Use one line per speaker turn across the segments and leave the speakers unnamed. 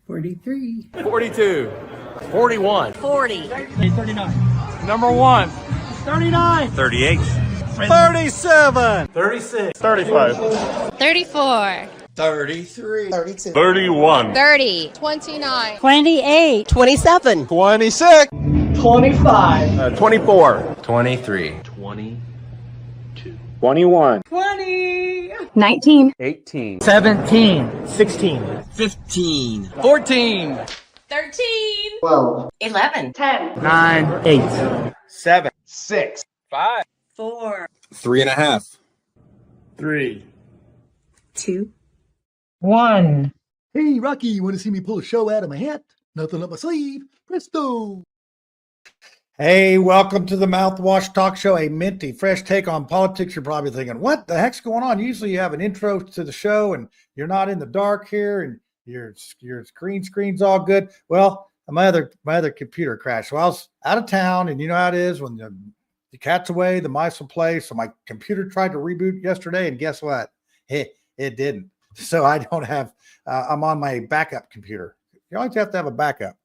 43.
42. 41.
40.
39.
Number 1.
39.
38.
37.
36.
35.
34.
33. 32.
31.
30. 29.
28.
27.
26.
25.
24.
23.
21.
20.
19.
18.
17. 16.
15.
14.
13.
12.
11.
10.
9. 8.
7. 6. 5.
4.
3.5.
3.
2.
1.
Hey, Rocky, you want to see me pull a show out of my hat? Nothing up my sleeve. Presto. Hey, welcome to the Mouthwash Talk Show, a minty, fresh take on politics. You're probably thinking, what the heck's going on? Usually you have an intro to the show and you're not in the dark here and your green screen's all good. Well, my other computer crashed. So I was out of town, and you know how it is when the cat's away, the mice will play. So my computer tried to reboot yesterday, and guess what? It didn't. So I don't have, I'm on my backup computer. You always have to have a backup.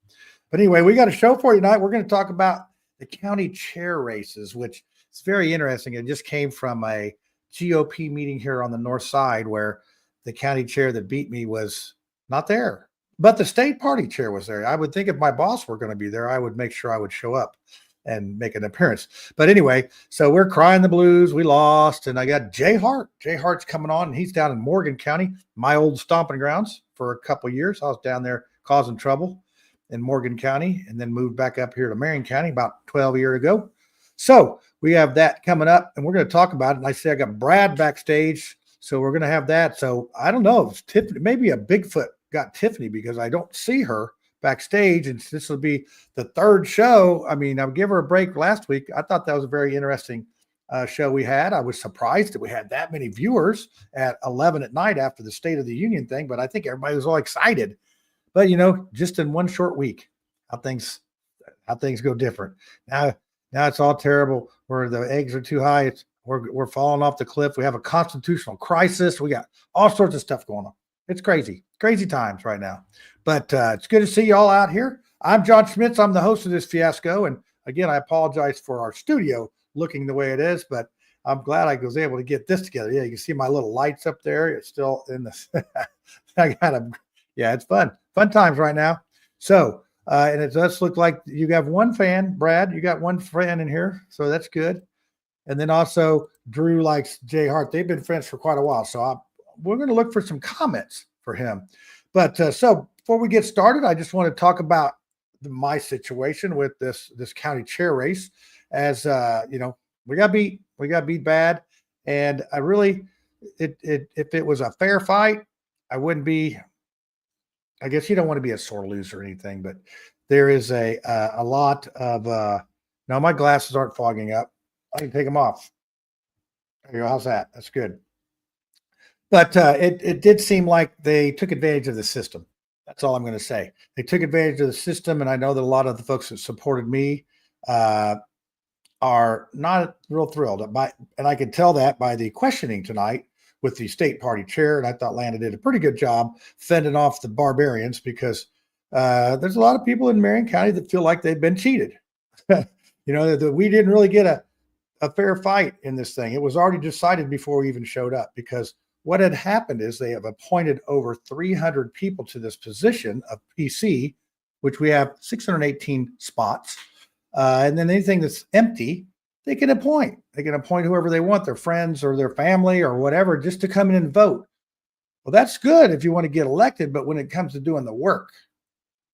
But anyway, we got a show for you tonight. We're going to talk about the county chair races, which is very interesting. It just came from a GOP meeting here on the north side where the county chair that beat me was not there, but the state party chair was there. I would think if my boss were going to be there, I would make sure I would show up and make an appearance. But anyway, so we're crying the blues. We lost, and I got Jay Hart. Jay Hart's coming on, and he's down in Morgan County, my old stomping grounds for a couple of years. I was down there causing trouble in Morgan County, and then moved back up here to Marion County about 12 years ago. So we have that coming up, and we're going to talk about it. And I say I got Brad backstage, so we're going to have that. So I don't know if Tiffany, maybe a Bigfoot got Tiffany, because I don't see her backstage, and this will be the third show. I mean, I'll give her a break last week. I thought that was a very interesting show we had. I was surprised that we had that many viewers at 11 at night after the State of the Union thing, but I think everybody was all excited. But, you know, just in one short week, how things go different. Now it's all terrible where the eggs are too high. We're falling off the cliff. We have a constitutional crisis. We got all sorts of stuff going on. It's crazy times right now. But it's good to see you all out here. I'm John Schmitz. I'm the host of this fiasco. And again, I apologize for our studio looking the way it is, but I'm glad I was able to get this together. Yeah, you can see my little lights up there. It's still in this. Yeah, it's fun times right now. So, and it does look like you have one fan, Brad. You got one fan in here, so that's good. And then also Drew likes Jay Hart. They've been friends for quite a while, so we're going to look for some comments for him. But so before we get started, I just want to talk about my situation with this county chair race. As you know, we got beat bad, and I really, if it was a fair fight, I wouldn't be. I guess you don't want to be a sore loser or anything, but there is a lot of now my glasses aren't fogging up. I can take them off. There you go. How's that? That's good. But it did seem like they took advantage of the system. That's all I'm going to say. They took advantage of the system, and I know that a lot of the folks that supported me are not real thrilled by, and I could tell that by the questioning tonight with the state party chair. And I thought Lana did a pretty good job fending off the barbarians, because there's a lot of people in Marion County that feel like they've been cheated. You know, that we didn't really get a fair fight in this thing. It was already decided before we even showed up, because what had happened is they have appointed over 300 people to this position of PC, which we have 618 spots. And then anything that's empty, they can appoint. They can appoint whoever they want, their friends or their family or whatever, just to come in and vote. Well, that's good if you want to get elected, but when it comes to doing the work,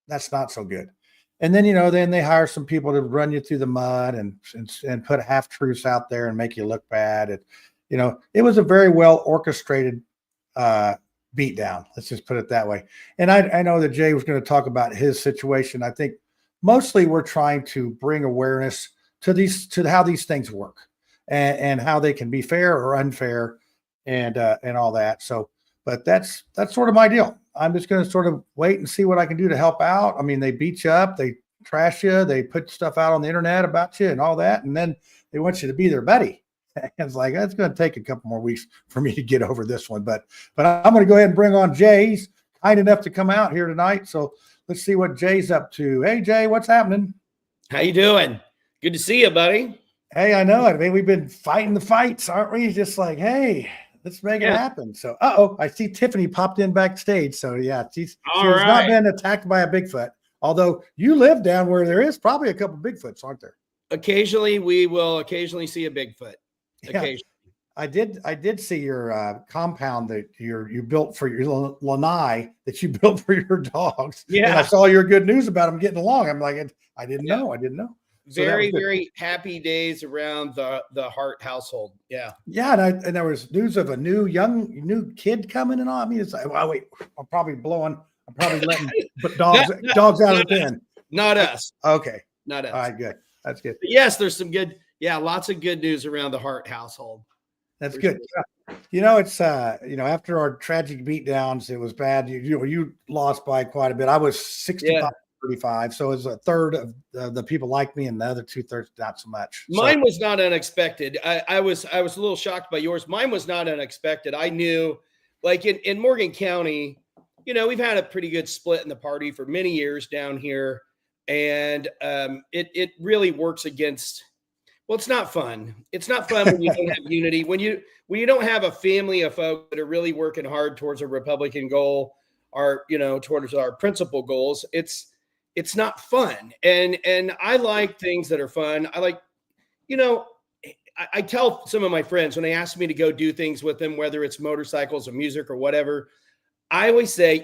that's not so good. And then, you know, then they hire some people to run you through the mud and put half truths out there and make you look bad. And, you know, it was a very well orchestrated beatdown. Let's just put it that way. And I know that Jay was going to talk about his situation. I think mostly we're trying to bring awareness to how these things work and how they can be fair or unfair and all that. So, but that's sort of my deal. I'm just going to sort of wait and see what I can do to help out. I mean, they beat you up, they trash you, they put stuff out on the internet about you and all that, and then they want you to be their buddy. It's like, that's going to take a couple more weeks for me to get over this one, but I'm going to go ahead and bring on Jay's kind enough to come out here tonight. So let's see what Jay's up to. Hey, Jay, what's happening?
How you doing? Good to see you, buddy.
Hey, I know it. I mean, we've been fighting the fights, aren't we? Just like, hey, let's make it happen. So, I see Tiffany popped in backstage. So, yeah, she's not been attacked by a Bigfoot. Although you live down where there is probably a couple Bigfoots, aren't there?
Occasionally, we will occasionally see a Bigfoot.
Yeah. I did see your compound that you built for your lanai that you built for your dogs.
Yeah.
And I saw your good news about them getting along. I'm like, I didn't know. So
very happy days around the Hart household. Yeah.
Yeah. And there was news of a new kid coming and all. I mean, it's like, well, wait, I'm probably letting dogs out of the pen.
Not us.
Okay.
Not us.
All right, good. That's good.
But yes, there's some good, lots of good news around the Hart household.
That's good. You know, it's after our tragic beatdowns, it was bad. You lost by quite a bit. I was 65-35, so it was a third of the people like me, and the other 2/3 not so much.
Mine was not unexpected. I was a little shocked by yours. Mine was not unexpected. I knew, like in Morgan County, we've had a pretty good split in the party for many years down here, and it really works against. Well, it's not fun. It's not fun when you don't have unity. When you don't have a family of folk that are really working hard towards a Republican goal, or towards our principal goals. It's not fun. And I like things that are fun. I like, I tell some of my friends when they ask me to go do things with them, whether it's motorcycles or music or whatever, I always say,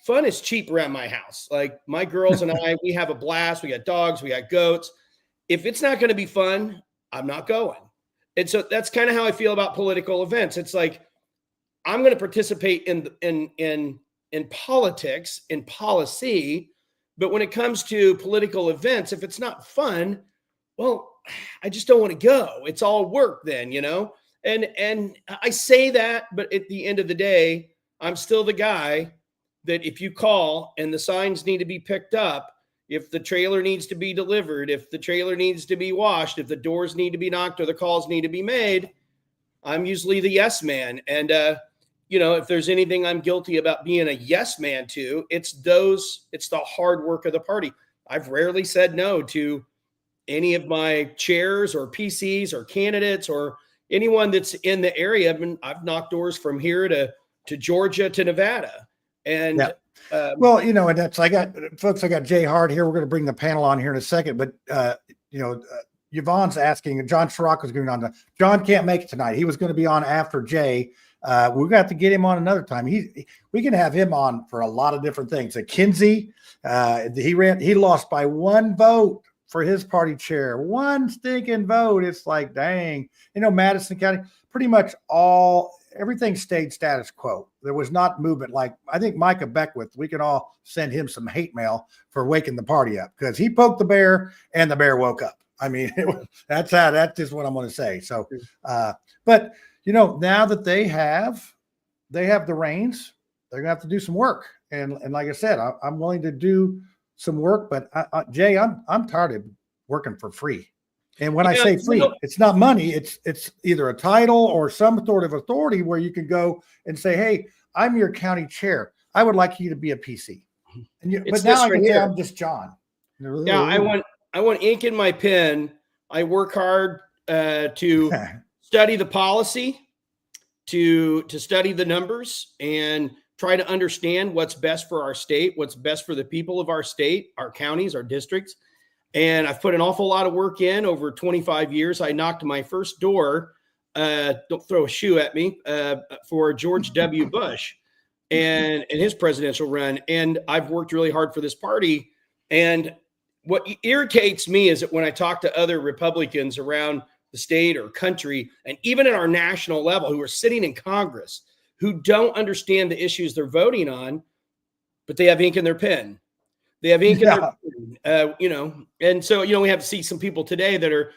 fun is cheap around my house. Like my girls and I, we have a blast. We got dogs, we got goats. If it's not going to be fun, I'm not going. And so that's kind of how I feel about political events. It's like, I'm going to participate in politics, in policy, but when it comes to political events, if it's not fun, well, I just don't want to go. It's all work then, and I say that, but at the end of the day, I'm still the guy that if you call and the signs need to be picked up, if the trailer needs to be delivered, if the trailer needs to be washed, if the doors need to be knocked or the calls need to be made, I'm usually the yes man. And, if there's anything I'm guilty about being a yes man to, it's the hard work of the party. I've rarely said no to any of my chairs or PCs or candidates or anyone that's in the area. I've knocked doors from here to Georgia to Nevada. And
and that's I got Jay Hart here. We're going to bring the panel on here in a second, but Yvonne's asking. John Chirac was going on. John can't make it tonight. He was going to be on after Jay. We're going to have to get him on another time. We can have him on for a lot of different things. Kinsey, he lost by one vote for his party chair. One stinking vote. It's like, dang. Madison County, pretty much everything stayed status quo. There was not movement. Like I think Micah Beckwith, we can all send him some hate mail for waking the party up because he poked the bear and the bear woke up. I mean, that's just what I'm going to say. So, but now that they have the reins, they're gonna have to do some work. And like I said, I'm willing to do some work, but Jay, I'm tired of working for free. And when I say free, it's not money. It's either a title or some sort of authority where you can go and say, "Hey, I'm your county chair. I would like you to be a PC." But now I can say I'm just John.
Yeah, I want ink in my pen. I work hard to study the policy, to study the numbers, and try to understand what's best for our state, what's best for the people of our state, our counties, our districts. And I've put an awful lot of work in over 25 years. I knocked my first door, don't throw a shoe at me, for George W. Bush and his presidential run. And I've worked really hard for this party. And what irritates me is that when I talk to other Republicans around the state or country, and even at our national level, who are sitting in Congress, who don't understand the issues they're voting on, but they have ink in their pen. They have ink in their, and so, we have to see some people today that are,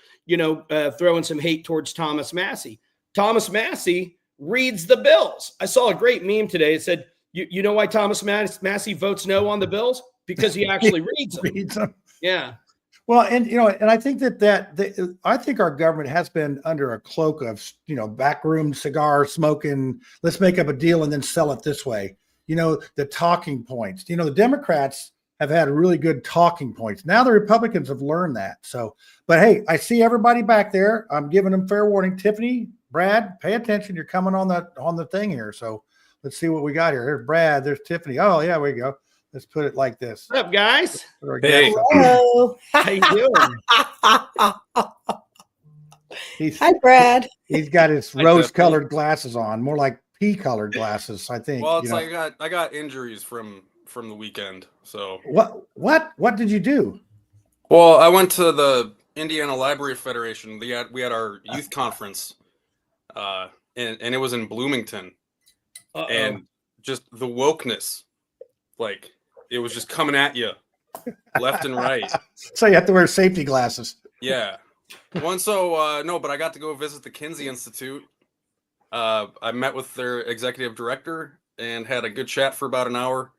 throwing some hate towards Thomas Massie. Thomas Massie reads the bills. I saw a great meme today. It said, you know why Thomas Massie votes no on the bills? Because he actually reads them. Yeah.
Well, and I think I think our government has been under a cloak of, backroom cigar smoking. Let's make up a deal and then sell it this way. the talking points. The Democrats have had really good talking points. Now the Republicans have learned that. So, but hey, I see everybody back there. I'm giving them fair warning. Tiffany, Brad, pay attention. You're coming on the thing here. So let's see what we got here. There's Brad. There's Tiffany. Oh yeah, we go. Let's put it like this.
What's up, guys?
Hey.
Hello.
How you doing?
Hi, Brad.
He's got his rose-colored glasses on, more like pea-colored glasses, I think.
Well, it's like I got injuries from the weekend. So
what did you do?
well, I went to the Indiana Library Federation. We had our youth conference, and it was in Bloomington, and just the wokeness, like it was just coming at you, left and right.
So you have to wear safety glasses.
Yeah. No, but I got to go visit the Kinsey Institute. I met with their executive director and had a good chat for about an hour.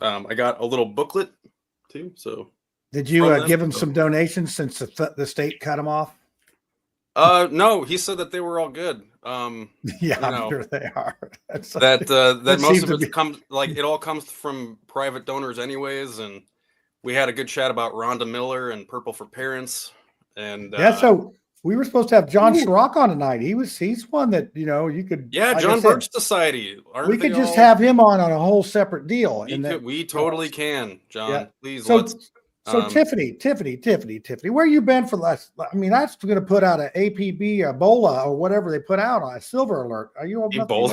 I got a little booklet too. So
did you give him some donations since the state cut them off?
No, he said that they were all good.
Yeah, I'm sure they are.
that most of it comes, like, it all comes from private donors anyways. And we had a good chat about Rhonda Miller and Purple for Parents. And
so we were supposed to have John Schrock on tonight. He's one that you could.
Yeah, like John Birch Society.
We could just have him on a whole separate deal.
We totally can, John.
Yeah.
Please.
So Tiffany, where you been for the last? I mean, I was going to put out an APB, Ebola, or whatever they put out on a silver alert. Are you
Ebola?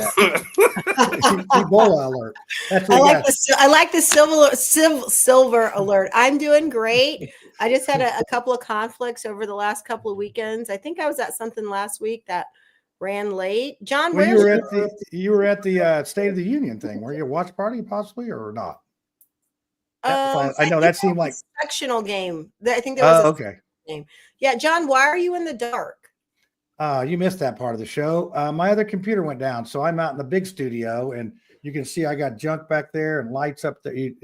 Ebola alert. That's
I like the silver alert. I'm doing great. I just had a couple of conflicts over the last couple of weekends. I think I was at something last week that ran late. John,
you were at the State of the Union thing. Were you a watch party possibly or not? I know that seemed like
sectional game. I think there was
a
game. Yeah, John, why are you in the dark?
You missed that part of the show. My other computer went down, so I'm out in the big studio, and you can see I got junk back there and lights up there.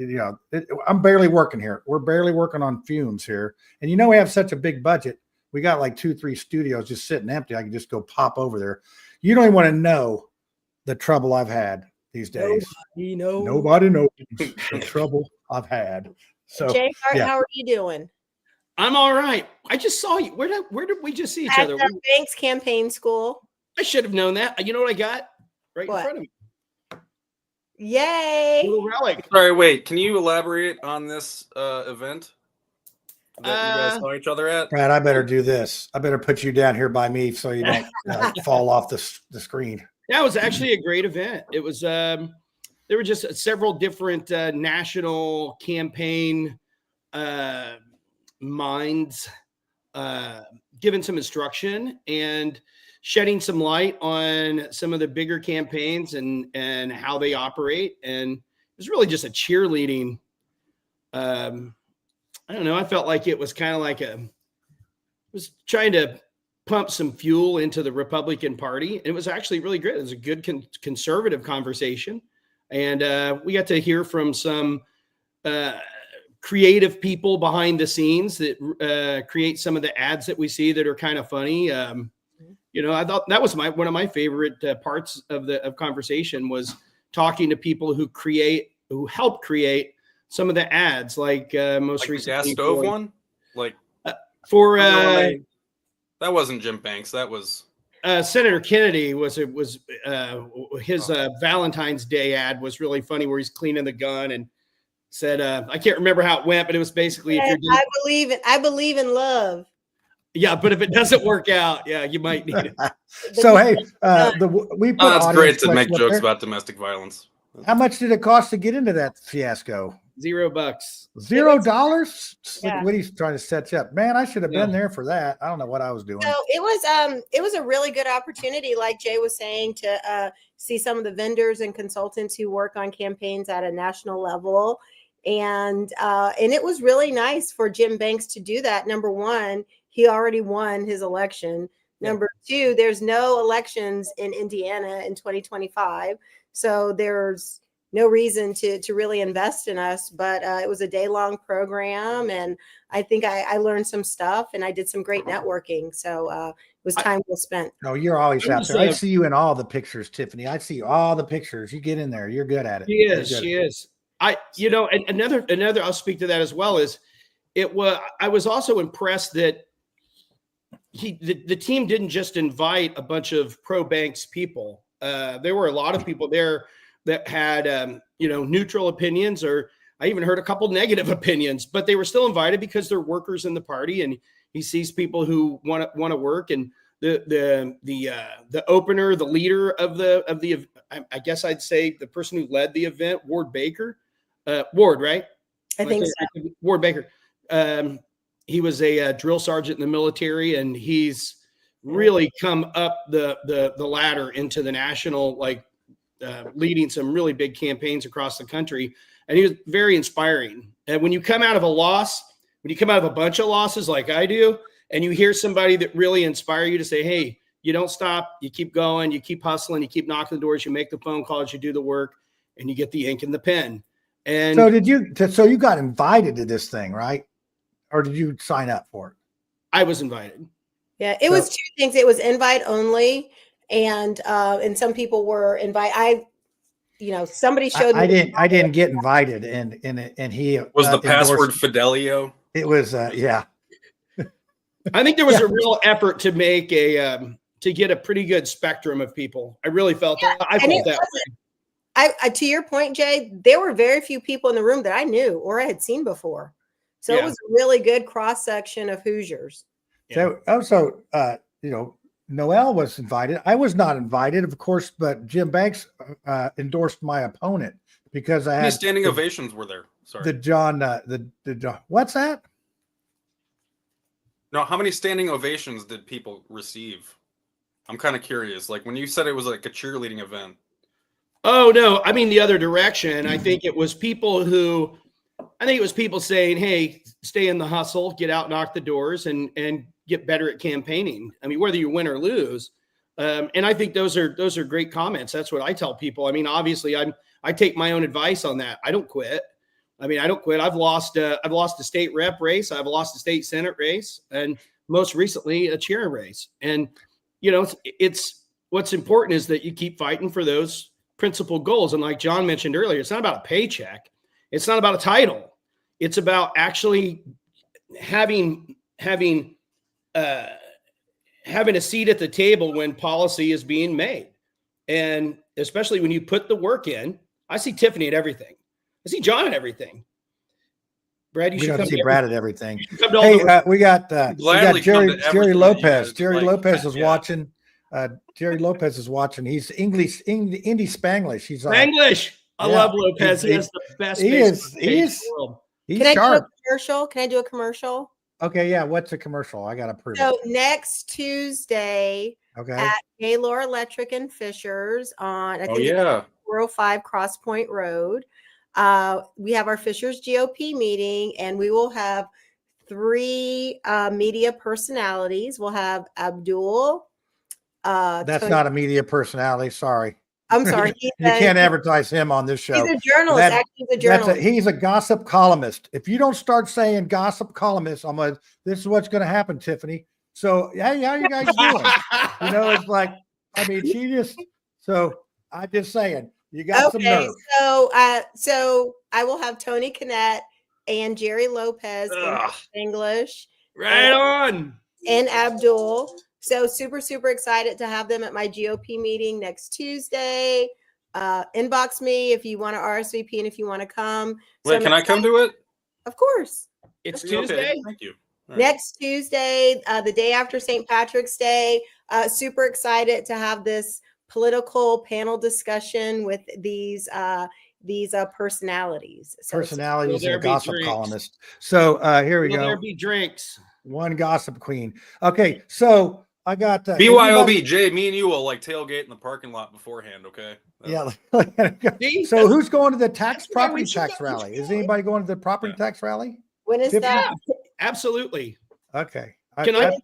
I'm barely working here. We're barely working on fumes here, and we have such a big budget. We got like 2-3 studios just sitting empty. I can just go pop over there. You don't even want to know the trouble I've had these days. Nobody knows the trouble I've had. So,
Jay, how are you doing?
I'm all right. I just saw you. Where did we just see each other?
At the Banks Campaign School.
I should have known that. You know what I got in front of me?
Yay!
Little relic.
Sorry, wait. Can you elaborate on this event that you guys saw each other at?
Brad, I better do this. I better put you down here by me so you don't fall off the screen.
That was actually a great event. It was. There were just several different national campaign minds giving some instruction and shedding some light on some of the bigger campaigns and how they operate. And it was really just a cheerleading. I don't know. I felt like it was kind of like was trying to pump some fuel into the Republican Party. It was actually really great. It was a good conservative conversation. And we got to hear from some creative people behind the scenes that create some of the ads that we see that are kind of funny. I thought that was one of my favorite parts of conversation was talking to people who help create some of the ads, like most recently.
The gas stove one, like that wasn't Jim Banks. That was.
Senator Kennedy was his Valentine's Day ad was really funny, where he's cleaning the gun and said, I can't remember how it went, but it was basically,
I believe in love.
Yeah, but if it doesn't work out, yeah, you might need it.
So hey, we put
that's great to make jokes about domestic violence.
How much did it cost to get into that fiasco?
$0.
$0?
Yeah.
What he's trying to set you up, man. I should have been there for that. I don't know what I was doing.
So it was a really good opportunity, like Jay was saying, to see some of the vendors and consultants who work on campaigns at a national level, and it was really nice for Jim Banks to do that. Number one, he already won his election. Number two, there's no elections in Indiana in 2025, so there's no reason to really invest in us, but it was a day-long program, and I think I learned some stuff, and I did some great networking. So was time well spent.
No, you're always out
was,
there. I see you in all the pictures, Tiffany. I see all the pictures. You get in there. You're good at it.
She is. And another, I'll speak to that as well, is I was also impressed that the team didn't just invite a bunch of pro-banks people. There were a lot of people there that had, neutral opinions, or I even heard a couple negative opinions, but they were still invited because they're workers in the party, and he sees people who want to work. And the opener, the leader of the, I guess I'd say the person who led the event, Ward, right?
I think so.
Ward Baker. He was a drill sergeant in the military, and he's really come up the ladder into the national, leading some really big campaigns across the country. And he was very inspiring. And when you come out of a loss, when you come out of a bunch of losses like I do, and you hear somebody that really inspire you to say, hey, you don't stop, you keep going, you keep hustling, you keep knocking the doors, you make the phone calls, you do the work, and you get the ink and the pen. And
so you got invited to this thing, right? Or did you sign up for it?
I was invited.
Yeah, it was two things. It was invite only, and some people were invited. Somebody showed me.
I didn't get invited, and he
was the password Fidelio.
It was yeah.
I think there was a real effort to make to get a pretty good spectrum of people. I really felt that. I felt that way.
To your point, Jay, there were very few people in the room that I knew or I had seen before. So it was a really good cross section of Hoosiers.
So also, Noel was invited. I was not invited, of course, but Jim Banks endorsed my opponent because I had. How many
standing ovations were there? Sorry.
The John, what's that?
No, how many standing ovations did people receive? I'm kind of curious. Like when you said it was like a cheerleading event.
Oh, no. I mean, the other direction. I think it was people saying, hey, stay in the hustle, get out, knock the doors, and get better at campaigning. I mean, whether you win or lose. And I think those are great comments. That's what I tell people. I mean, obviously I take my own advice on that. I don't quit. I've lost a state rep race. I've lost a state Senate race, and most recently a chair race. And, it's what's important is that you keep fighting for those principal goals. And like John mentioned earlier, it's not about a paycheck. It's not about a title. It's about actually having a seat at the table when policy is being made. And especially when you put the work in. I see Tiffany at everything. I see John at everything. Brad, you should come
see Brad at everything.
Hey,
we got Jerry Lopez. Jerry Lopez is watching. Jerry Lopez is watching. He's Indy Spanglish. He's
Spanglish. I love Lopez. He has the best.
He is. He's sharp.
Can I do a commercial?
Okay, yeah. What's a commercial? I got to prove it.
So next Tuesday at Gaylord Electric and Fishers on 405 Cross Point Road, we have our Fishers GOP meeting, and we will have 3 media personalities. We'll have Abdul.
That's
Tony.
not a media personality. Sorry.
I'm sorry.
You can't advertise him on this show.
He's a journalist. He's a journalist.
He's a gossip columnist. If you don't start saying gossip columnist, this is what's going to happen, Tiffany. So, hey, how you guys doing? It's like, I'm just saying, you got some nerve.
So I will have Tony Kinnett and Jerry Lopez in English.
Right on.
And Abdul. So super, super excited to have them at my GOP meeting next Tuesday. Inbox me if you want to RSVP and if you want to come.
Wait, can I come to it?
Of course.
It's Tuesday.
Okay, thank you.
Right. Next Tuesday, the day after St. Patrick's Day. Super excited to have this political panel discussion with these personalities.
Personalities and gossip columnists. So here we go.
There be drinks.
One gossip queen. Okay, so I got
BYOB. Jay, me and you will tailgate in the parking lot beforehand. Okay.
Yeah. So who's going to the property tax rally? Is anybody going to the property tax rally?
When is that?
Absolutely.
Okay.
Can I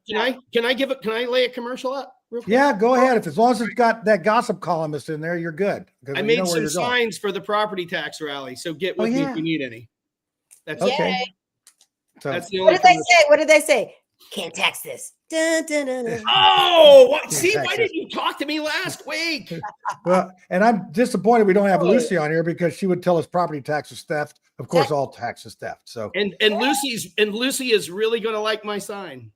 lay a commercial up?
Yeah, go ahead. As long as it's got that gossip columnist in there, you're good.
I made some signs for the property tax rally, so get with me if you need any. That's
okay.
So, what did they say? Can't tax this. Dun, dun, dun, dun.
Oh, see, why
Texas.
didn't you talk to me last week?
Well, and I'm disappointed we don't have
Oh.
Lucy on here because she would tell us property taxes theft. Of course, all taxes theft. So,
And Lucy is really going to like my sign.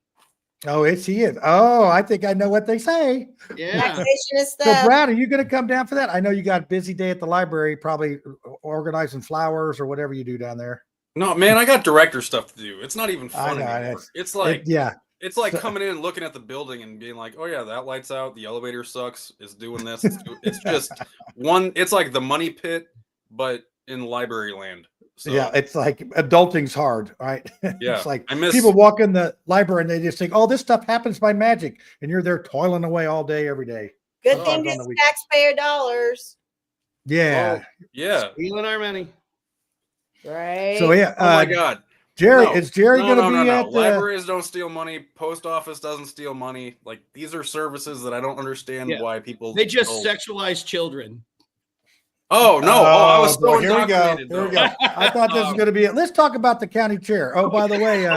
oh, he is. Oh, I think I know what they say.
Yeah.
Taxation is
So,
theft.
Brad, are you going to come down for that? I know you got a busy day at the library, probably organizing flowers or whatever you do down there.
No, man, I got director stuff to do. It's not even
I
fun
know,
anymore.
it's-
It's like
yeah.
It's like
So-
coming in and looking at the building and being like, "Oh yeah, that light's out. The elevator sucks. It's doing this. It's just one. It's like the money pit, but in library land." So,
Yeah, it's like adulting's hard, right?
Yeah,
It's like
I miss-
people walk in the library and they just think, "Oh, this stuff happens by magic," and you're there toiling away all day, every day.
Good
Oh,
thing
on the
it's
weekend.
taxpayer dollars.
Yeah.
yeah.
Stealing our money.
Right.
So yeah,
Oh my God,
Jerry,
No.
is Jerry
No,
going to
no,
be
no,
at
no.
the?
Libraries don't steal money. Post office doesn't steal money. Like these are services that I don't understand
Yeah.
why people.
They just
don't.
sexualize children.
Oh no! Oh, I was so
boy, here we go.
indoctrinated.
Here we
though.
go. I thought this was going to be it. Let's talk about the county chair. Oh, by the way,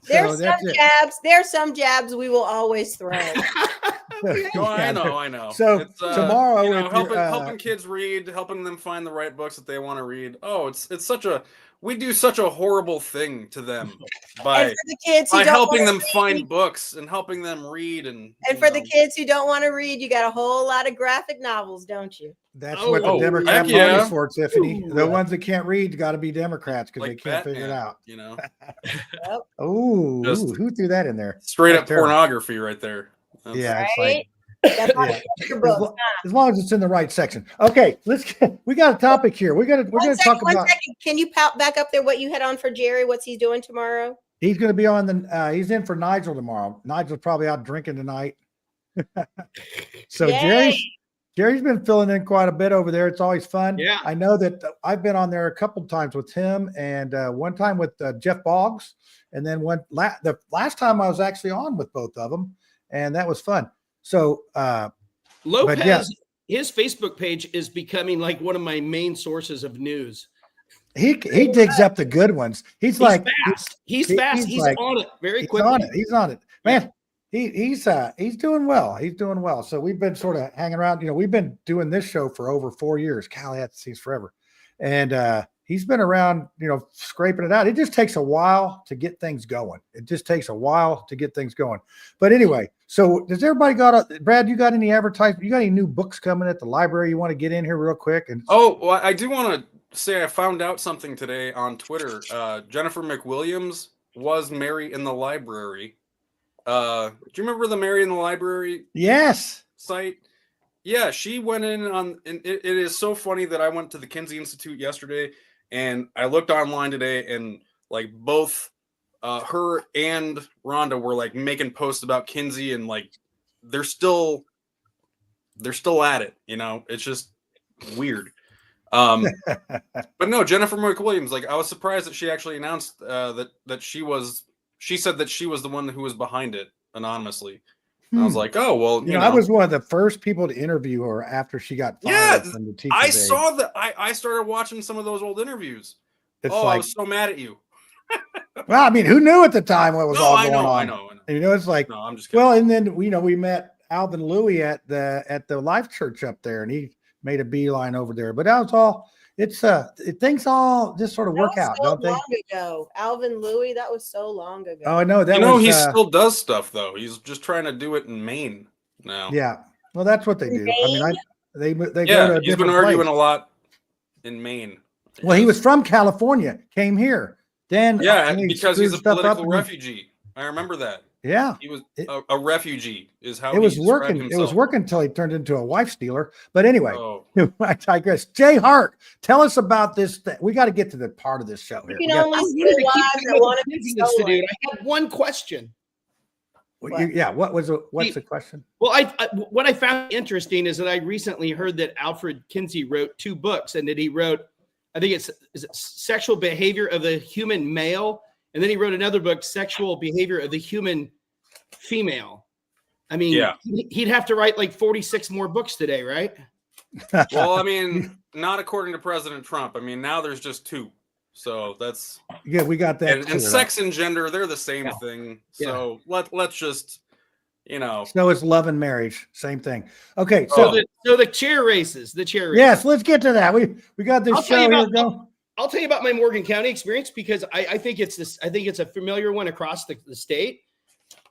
There's
so
some
that's it.
jabs. There's some jabs we will always throw.
No, I know.
So,
it's,
tomorrow,
you
if
know,
you're,
helping kids read, helping them find the right books that they want to read. Oh, it's such a we do such a horrible thing to them by
And for the kids who
by
don't
helping
wanna
them
read,
find books and helping them read and
for the kids who don't want to read, you got a whole lot of graphic novels, don't you?
That's
Oh,
what the
oh,
Democrat
heck yeah.
Party's for, Tiffany.
Ooh.
The ones that can't read got to be Democrats because
like
they can't figure it
Batman,
out.
you know,
Oh,
Just
who threw that in there?
straight
That's
up
terrible.
pornography right there. That's-
Yeah, it's
Right?
like
That's not
Yeah.
picture
as,
books.
lo- as long as it's in the right section. Okay, we got a topic here. We're gonna talk about.
Second. Can you back up there what you had on for Jerry? What's he doing tomorrow?
He's going to be on the. He's in for Nigel tomorrow. Nigel's probably out drinking tonight. So
Yay.
Jerry's been filling in quite a bit over there. It's always fun.
Yeah.
I know that I've been on there a couple times with him, and one time with Jeff Boggs, and then the last time I was actually on with both of them, and that was fun. So
Lopez,
But yeah.
his Facebook page is becoming like one of my main sources of news.
he digs up the good ones. He's like
fast. He's
he-
fast.
he's
He's
like-
on it very
he's
quickly.
on it. He's on it, man. He's doing well. He's doing well. So we've been sort of hanging around. You know, we've been doing this show for over 4 years. Golly, that seems forever. And he's been around, you know, scraping it out. It just takes a while to get things going. But anyway, so does everybody Brad, you got any advertisement? You got any new books coming at the library you want to get in here real quick? And
Oh, well, I do want to say I found out something today on Twitter. Jennifer McWilliams was Mary in the Library. Do you remember the Mary in the Library
yes.
site? Yeah, she went in on, and it is so funny that I went to the Kinsey Institute yesterday, and I looked online today, and like both her and Rhonda were like making posts about Kinsey, and like they're still at it, you know. It's just weird. But no, Jennifer McWilliams, like I was surprised that she actually announced that she said that she was the one who was behind it anonymously. And I was like, oh well,
You know, I was one of the first people to interview her after she got fired
Yeah,
from the teacher's
I
aide.
saw that. I started watching some of those old interviews.
It's
I
like,
was so mad at you.
well, I mean, who knew at the time what was
No,
all
I
going
know,
on?
I know.
You know, it's like,
No, I'm just kidding.
well, and then we met Alvin Louie at the Life Church up there, and he made a beeline over there. But that was all. It's things all just sort of work
That was
out,
so
don't they?
long ago. Alvin Louie, that was so long ago.
Oh, I know that.
you know,
was,
he still does stuff though. He's just trying to do it in Maine now.
yeah. Well, that's what they do. I mean, they go to
Yeah,
a
he's been
different
arguing
place.
a lot in Maine.
Well, he was from California, came here, then
Yeah,
he
because he's a
screwed stuff up
political
and he-
refugee. I rember that.
Yeah,
He was
It-
a refugee, is how
it was
he described
working. It was
himself.
working until he turned into a wife stealer. But anyway,
Oh.
I digress. Jay Hart, tell us about this. We got to get to the part of this show here.
You
We
can
got-
only
I
see
wanted to
the
keep
wives
up
that
with
want to
the
be
Kinsey Institute.
stolen.
I have one question.
yeah. What's the question?
Well, what I found interesting is that I recently heard that Alfred Kinsey wrote 2 books, and that he wrote, I think is it Sexual Behavior of the Human Male, and then he wrote another book, Sexual Behavior of the Human Female. I mean,
Yeah.
he'd have to write like 46 more books today, right?
Well, I mean, not according to President Trump. I mean, now there's just 2. So that's
Yeah, we got that.
and sex and gender, they're the same
Yeah.
thing.
Yeah.
So let's just,
So it's love and marriage, same thing. Okay,
So
so
the chair races,
yes, let's get to that. We got this
I'll tell you
show here
about-
going.
I'll tell you about my Morgan County experience because I think it's a familiar one across the state.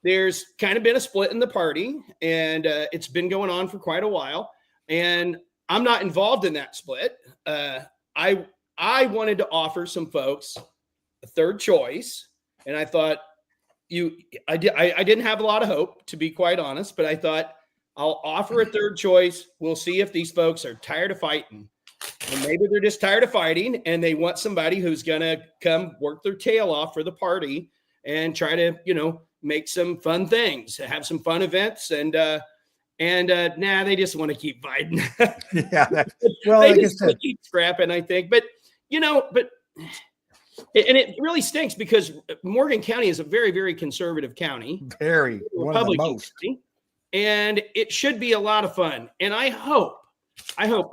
There's kind of been a split in the party, and it's been going on for quite a while. And I'm not involved in that split. I wanted to offer some folks a third choice, and I thought I didn't have a lot of hope, to be quite honest, but I thought I'll offer a third choice. We'll see if these folks are tired of fighting. And maybe they're just tired of fighting and they want somebody who's going to come work their tail off for the party and try to, make some fun things, have some fun events. And they just want to keep fighting.
Yeah. Well,
they
like
just want to keep scrapping, I think. But it really stinks because Morgan County is a very, very conservative county.
Very, one of the most.
County, and it should be a lot of fun. And I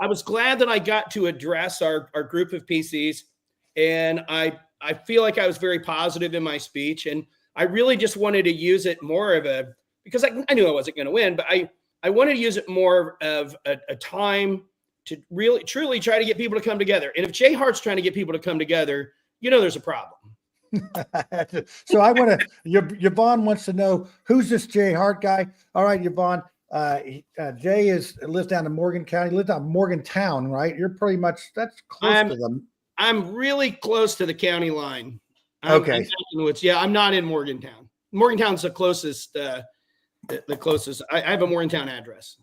was glad that I got to address our group of PCs, and I feel like I was very positive in my speech, and I really just wanted to use it more because I knew I wasn't going to win, but I wanted to use it more of a time to really truly try to get people to come together. And if Jay Hart's trying to get people to come together, there's a problem.
So I want to, Yvonne wants to know, who's this Jay Hart guy? All right, Yvonne. Jay lives down in Morgan County, lives down in Morgantown, right? You're pretty much, that's close to them. I'm
really close to the county line.
Okay.
I'm not in Morgantown. Morgantown's the closest, I have a Morgantown address.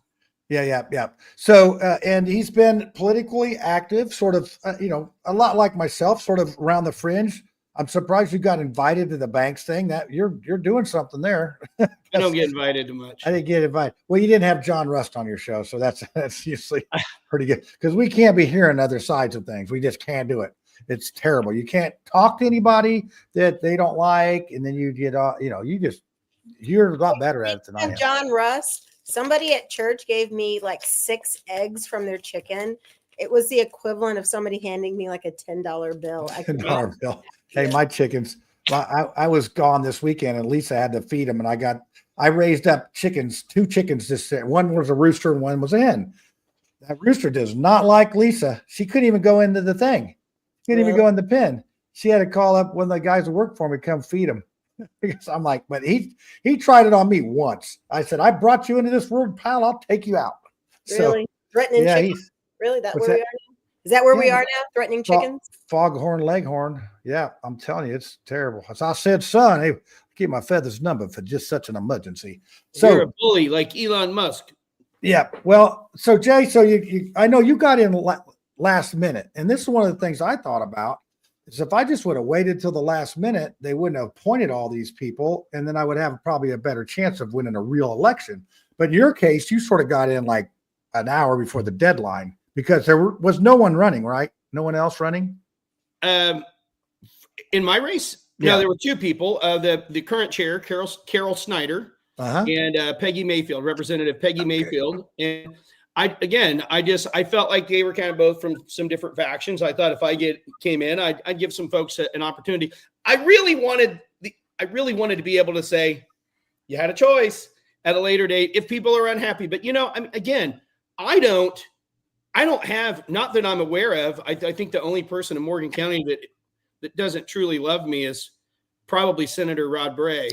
Yeah. So, and he's been politically active, sort of, a lot like myself, sort of around the fringe. I'm surprised you got invited to the banks thing. That you're doing something there.
I don't get invited too much.
I didn't get invited. Well, you didn't have John Rust on your show, so that's usually pretty good because we can't be hearing other sides of things. We just can't do it. It's terrible. You can't talk to anybody that they don't like, and then you get you're a lot better at it than I am.
John Rust. Somebody at church gave me like 6 eggs from their chicken. It was the equivalent of somebody handing me like a $10 bill.
$10 bill. Hey, my chickens. I was gone this weekend, and Lisa had to feed them, and I raised up chickens, 2 chickens this year. One was a rooster, and one was a hen. That rooster does not like Lisa. She couldn't even go into the thing. Couldn't even go in the pen. She had to call up one of the guys who work for me to come feed him. Because I'm like, but he tried it on me once. I said, I brought you into this world, pal. I'll take you out.
Really?
So,
threatening chickens? Really? Where we are now? Is that where we are now? Threatening chickens?
Foghorn Leghorn. Yeah, I'm telling you, it's terrible. As I said, son, hey, keep my feathers numbered for just such an emergency. So
you're a bully like Elon Musk.
Yeah. Well, so Jay, I know you got in last minute, and this is one of the things I thought about. Is if I just would have waited till the last minute, they wouldn't have appointed all these people, and then I would have probably a better chance of winning a real election. But in your case, you sort of got in like an hour before the deadline because there was no one running, right? No one else running?
In my race? No, there were 2 people. The current chair, Carol Snyder, and Peggy Mayfield, Representative Peggy Mayfield. And I felt like they were kind of both from some different factions. I thought if I came in, I'd give some folks an opportunity. I really wanted to be able to say, you had a choice at a later date if people are unhappy. But I don't have, not that I'm aware of. I think the only person in Morgan County that doesn't truly love me is probably Senator Rod Bray.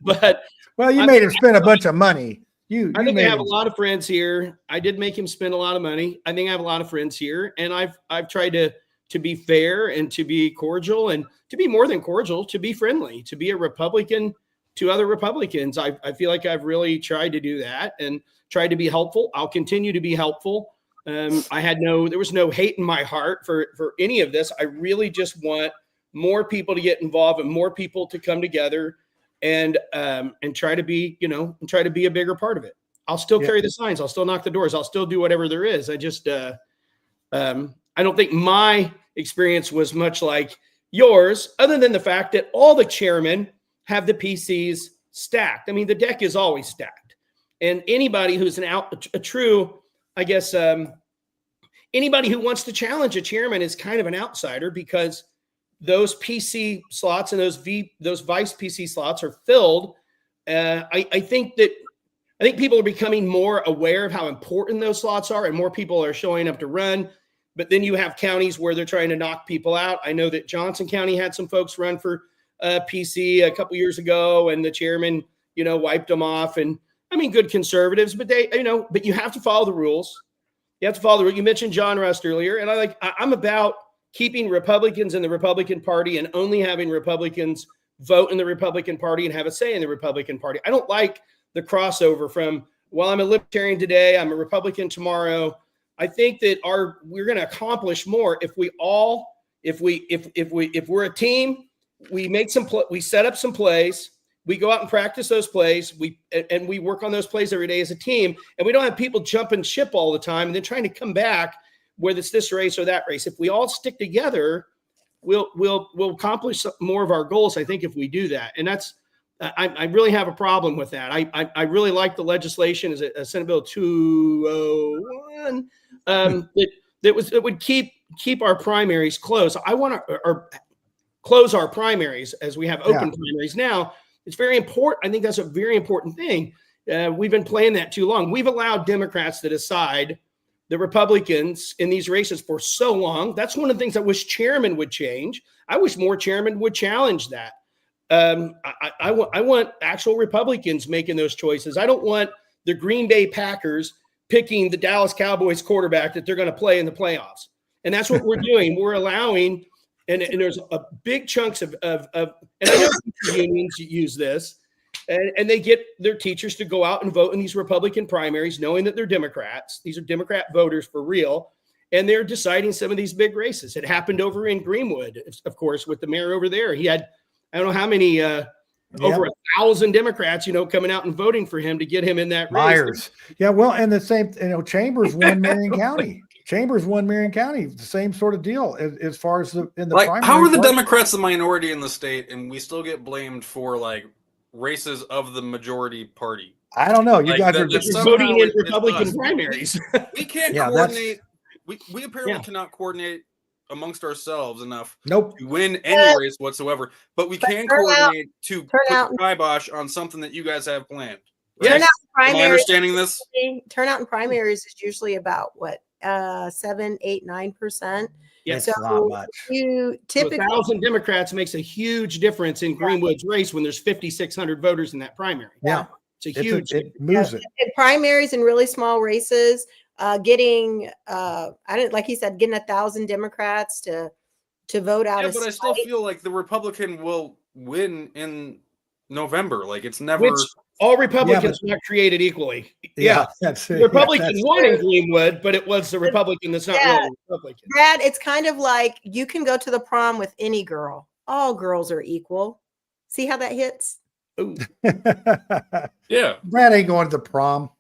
But
you made him spend a bunch of money.
I think I have a lot of friends here. I did make him spend a lot of money. I think I have a lot of friends here, and I've tried to be fair and to be cordial and to be more than cordial, to be friendly, to be a Republican to other Republicans. I feel like I've really tried to do that and tried to be helpful. I'll continue to be helpful. There was no hate in my heart for any of this. I really just want more people to get involved and more people to come together and try to be, a bigger part of it. I'll still carry the signs. I'll still knock the doors. I'll still do whatever there is. I just, I don't think my experience was much like yours, other than the fact that all the chairmen have the PCs stacked. I mean, the deck is always stacked. And anybody who's a true, I guess, anybody who wants to challenge a chairman is kind of an outsider because those PC slots and those vice PC slots are filled. I think people are becoming more aware of how important those slots are, and more people are showing up to run. But then you have counties where they're trying to knock people out. I know that Johnson County had some folks run for PC a couple years ago, and the chairman, wiped them off. And I mean, good conservatives, but but you have to follow the rules. You have to follow the rules. You mentioned John Rust earlier, and I'm about keeping Republicans in the Republican Party and only having Republicans vote in the Republican Party and have a say in the Republican Party. I don't like the crossover from, well, I'm a libertarian today, I'm a Republican tomorrow. I think that we're going to accomplish more if we're a team, we set up some plays, we go out and practice those plays, we work on those plays every day as a team, and we don't have people jumping ship all the time and then trying to come back whether it's this race or that race. If we all stick together, we'll accomplish more of our goals, I think, if we do that. And that's I really have a problem with that. I really like the legislation as a Senate Bill 201 that would keep our primaries closed. I want to close our primaries as we have open primaries now. It's very important. I think that's a very important thing. We've been playing that too long. We've allowed Democrats to decide the Republicans in these races for so long. That's one of the things I wish chairman would change. I wish more chairmen would challenge that. I want actual Republicans making those choices. I don't want the Green Bay Packers picking the Dallas Cowboys quarterback that they're going to play in the playoffs. And that's what we're doing. We're allowing, and there's a big chunks of and I know unions use this, and they get their teachers to go out and vote in these Republican primaries, knowing that they're Democrats. These are Democrat voters for real. And they're deciding some of these big races. It over in Greenwood, of course, with the mayor over there. He had, I don't know how many, over 1,000 Democrats, coming out and voting for him to get him in that race.
Myers. Yeah, well, and the same, Chambers won Marion County. The same sort of deal as far as in the primary.
How are the Democrats the minority in the state, and we still get blamed for races of the majority party?
I don't know. You guys are just
voting in Republican primaries.
We can't coordinate. We apparently cannot coordinate amongst ourselves enough to win any race whatsoever, but we can coordinate to put the kibosh on something that you guys have planned. Right? Am I understanding this?
Turnout in primaries is usually about 7, 8, 9%.
Yes,
so
not much.
You typically
1,000 Democrats makes a huge difference in Greenwood's race when there's 5,600 voters in that primary.
Yeah,
it's a huge.
It moves it.
In primaries and really small races. Getting like he said, getting 1,000 Democrats to vote out.
Yeah, but I still feel like the Republican will win in November. It's never.
Which all Republicans are not created equally. Yeah,
that's it.
The Republican won in Greenwood, but it was the Republican that's not really Republican.
Brad, it's kind of like you can go to the prom with any girl. All girls are equal. See how that hits?
Ooh.
Yeah.
Brad ain't going to the prom.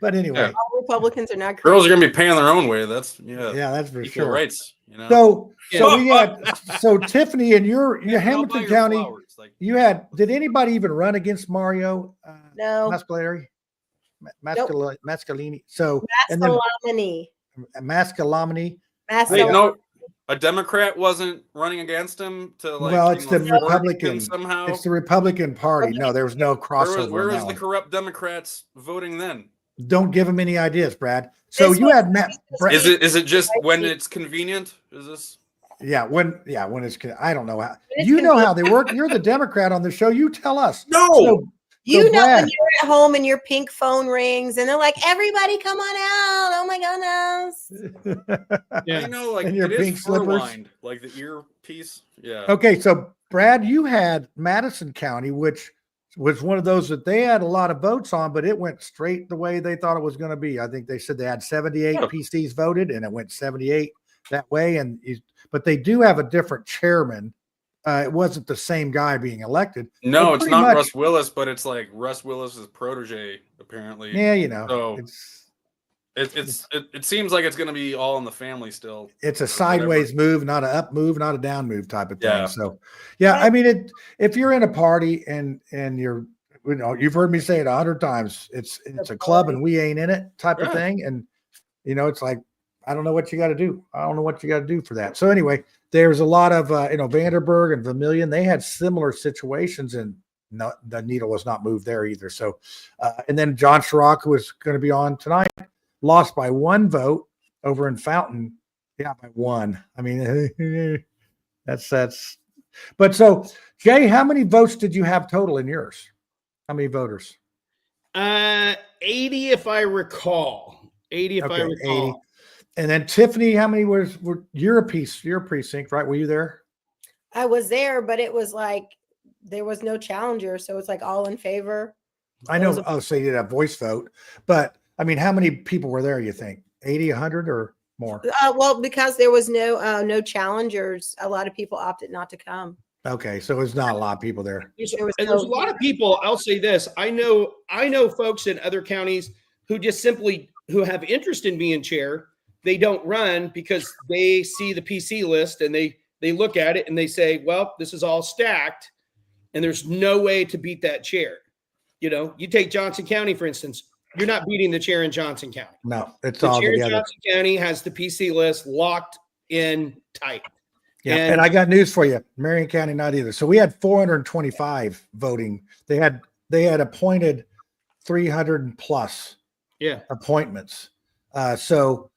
But anyway,
all Republicans are not.
Girls are going to be paying their own way. That's
that's for
equal
sure.
Rights.
So we had Tiffany in your Hamilton County. Did anybody even run against Mario?
No.
Mascalini. So
Mascalamini.
Wait,
no, a Democrat wasn't running against him to
it's the Republican
somehow.
It's the Republican Party. No, there was no crossover.
Where was the corrupt Democrats voting then?
Don't give them any ideas, Brad. So you had Matt.
Is it just when it's convenient? Is this?
Yeah, when it's. I don't know how. You know how they work. You're the Democrat on the show. You tell us.
No.
So
when you're at home and your pink phone rings and they're like, "Everybody, come on out! Oh my goodness!"
I know,
and your pink slippers,
like the earpiece. Yeah.
Okay, so Brad, you had Madison County, which was one of those that they had a lot of votes on, but it went straight the way they thought it was going to be. I think they said they had 78 PCs voted, and it went 78 that way. But they do have a different chairman. It wasn't the same guy being elected.
No, it's not Russ Willis, but it's like Russ Willis's protege, apparently.
Yeah,
So it seems like it's going to be all in the family still.
It's a sideways move, not an up move, not a down move type of thing. Yeah. So, I mean, if you're in a party and you're, you've heard me say it 100 times, it's a club and we ain't in it type of thing. And it's like, I don't know what you got to do. I don't know what you got to do for that. So anyway, there's a lot of, Vanderburgh and Vermilion, they had similar situations, and the needle was not moved there either. So, and then John Chirac, who was going to be on tonight, lost by 1 vote over in Fountain. Yeah, by 1. I mean, that's, but so Jay, how many votes did you have total in yours? How many voters?
80, if I recall. 80, if I recall.
80. And then Tiffany, how many were your precinct, right? Were you there?
I was there, but it was like there was no challenger, so it's like all in favor.
I know. So you did a voice vote, but I mean, how many people were there? You think 80, 100, or more?
Well, because there was no challengers, a lot of people opted not to come.
Okay, so there's not a lot of people there.
There's a lot of people. I'll say this: I know folks in other counties who just simply who have interest in being chair. They don't run because they see the PC list and they look at it and they say, well, this is all stacked and there's no way to beat that chair. You take Johnson County, for instance, you're not beating the chair in Johnson County.
No, it's
the
all
chair
together.
In Johnson County has the PC list locked in tight.
Yeah, and I got news for you. Marion County, not either. So we had 425 voting. They had appointed 300 plus appointments. And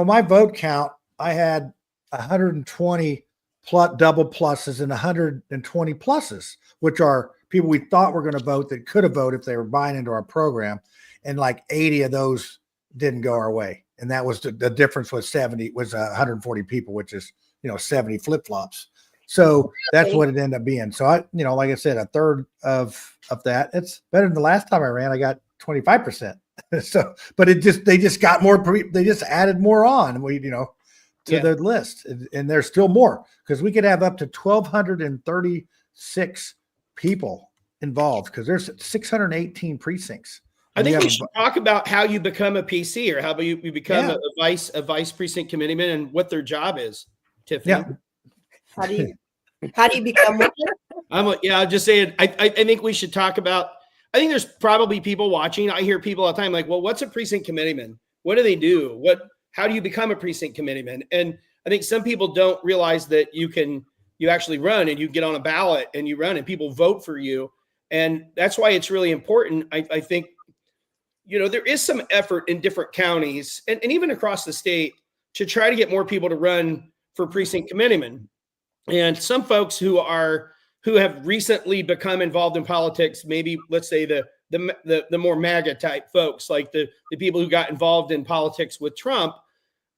my vote count, I had 120 plus double pluses and 120 pluses, which are people we thought were going to vote that could have voted if they were buying into our program. And like 80 of those didn't go our way. And that was the difference was 140 people, which is, 70 flip-flops. So that's what it ended up being. So I, like I said, a third of that. It's better than the last time I ran. I got 25%. So, but they just got more. They just added more on. To the list, and there's still more because we could have up to 1,236 people involved because there's 618 precincts.
I think we should talk about how you become a PC or how you become a vice precinct committeeman and what their job is. Tiffany,
how do you become one?
I'm just saying. I think we should talk about. I think there's probably people watching. I hear people all the time like, well, what's a precinct committeeman? What do they do? How do you become a precinct committeeman? And I think some people don't realize that you actually run and you get on a ballot and you run and people vote for you. And that's why it's really important. I think, there is some effort in different counties and even across the state to try to get more people to run for precinct committeeman. And some folks who have recently become involved in politics, maybe let's say the more MAGA type folks, like the people who got involved in politics with Trump,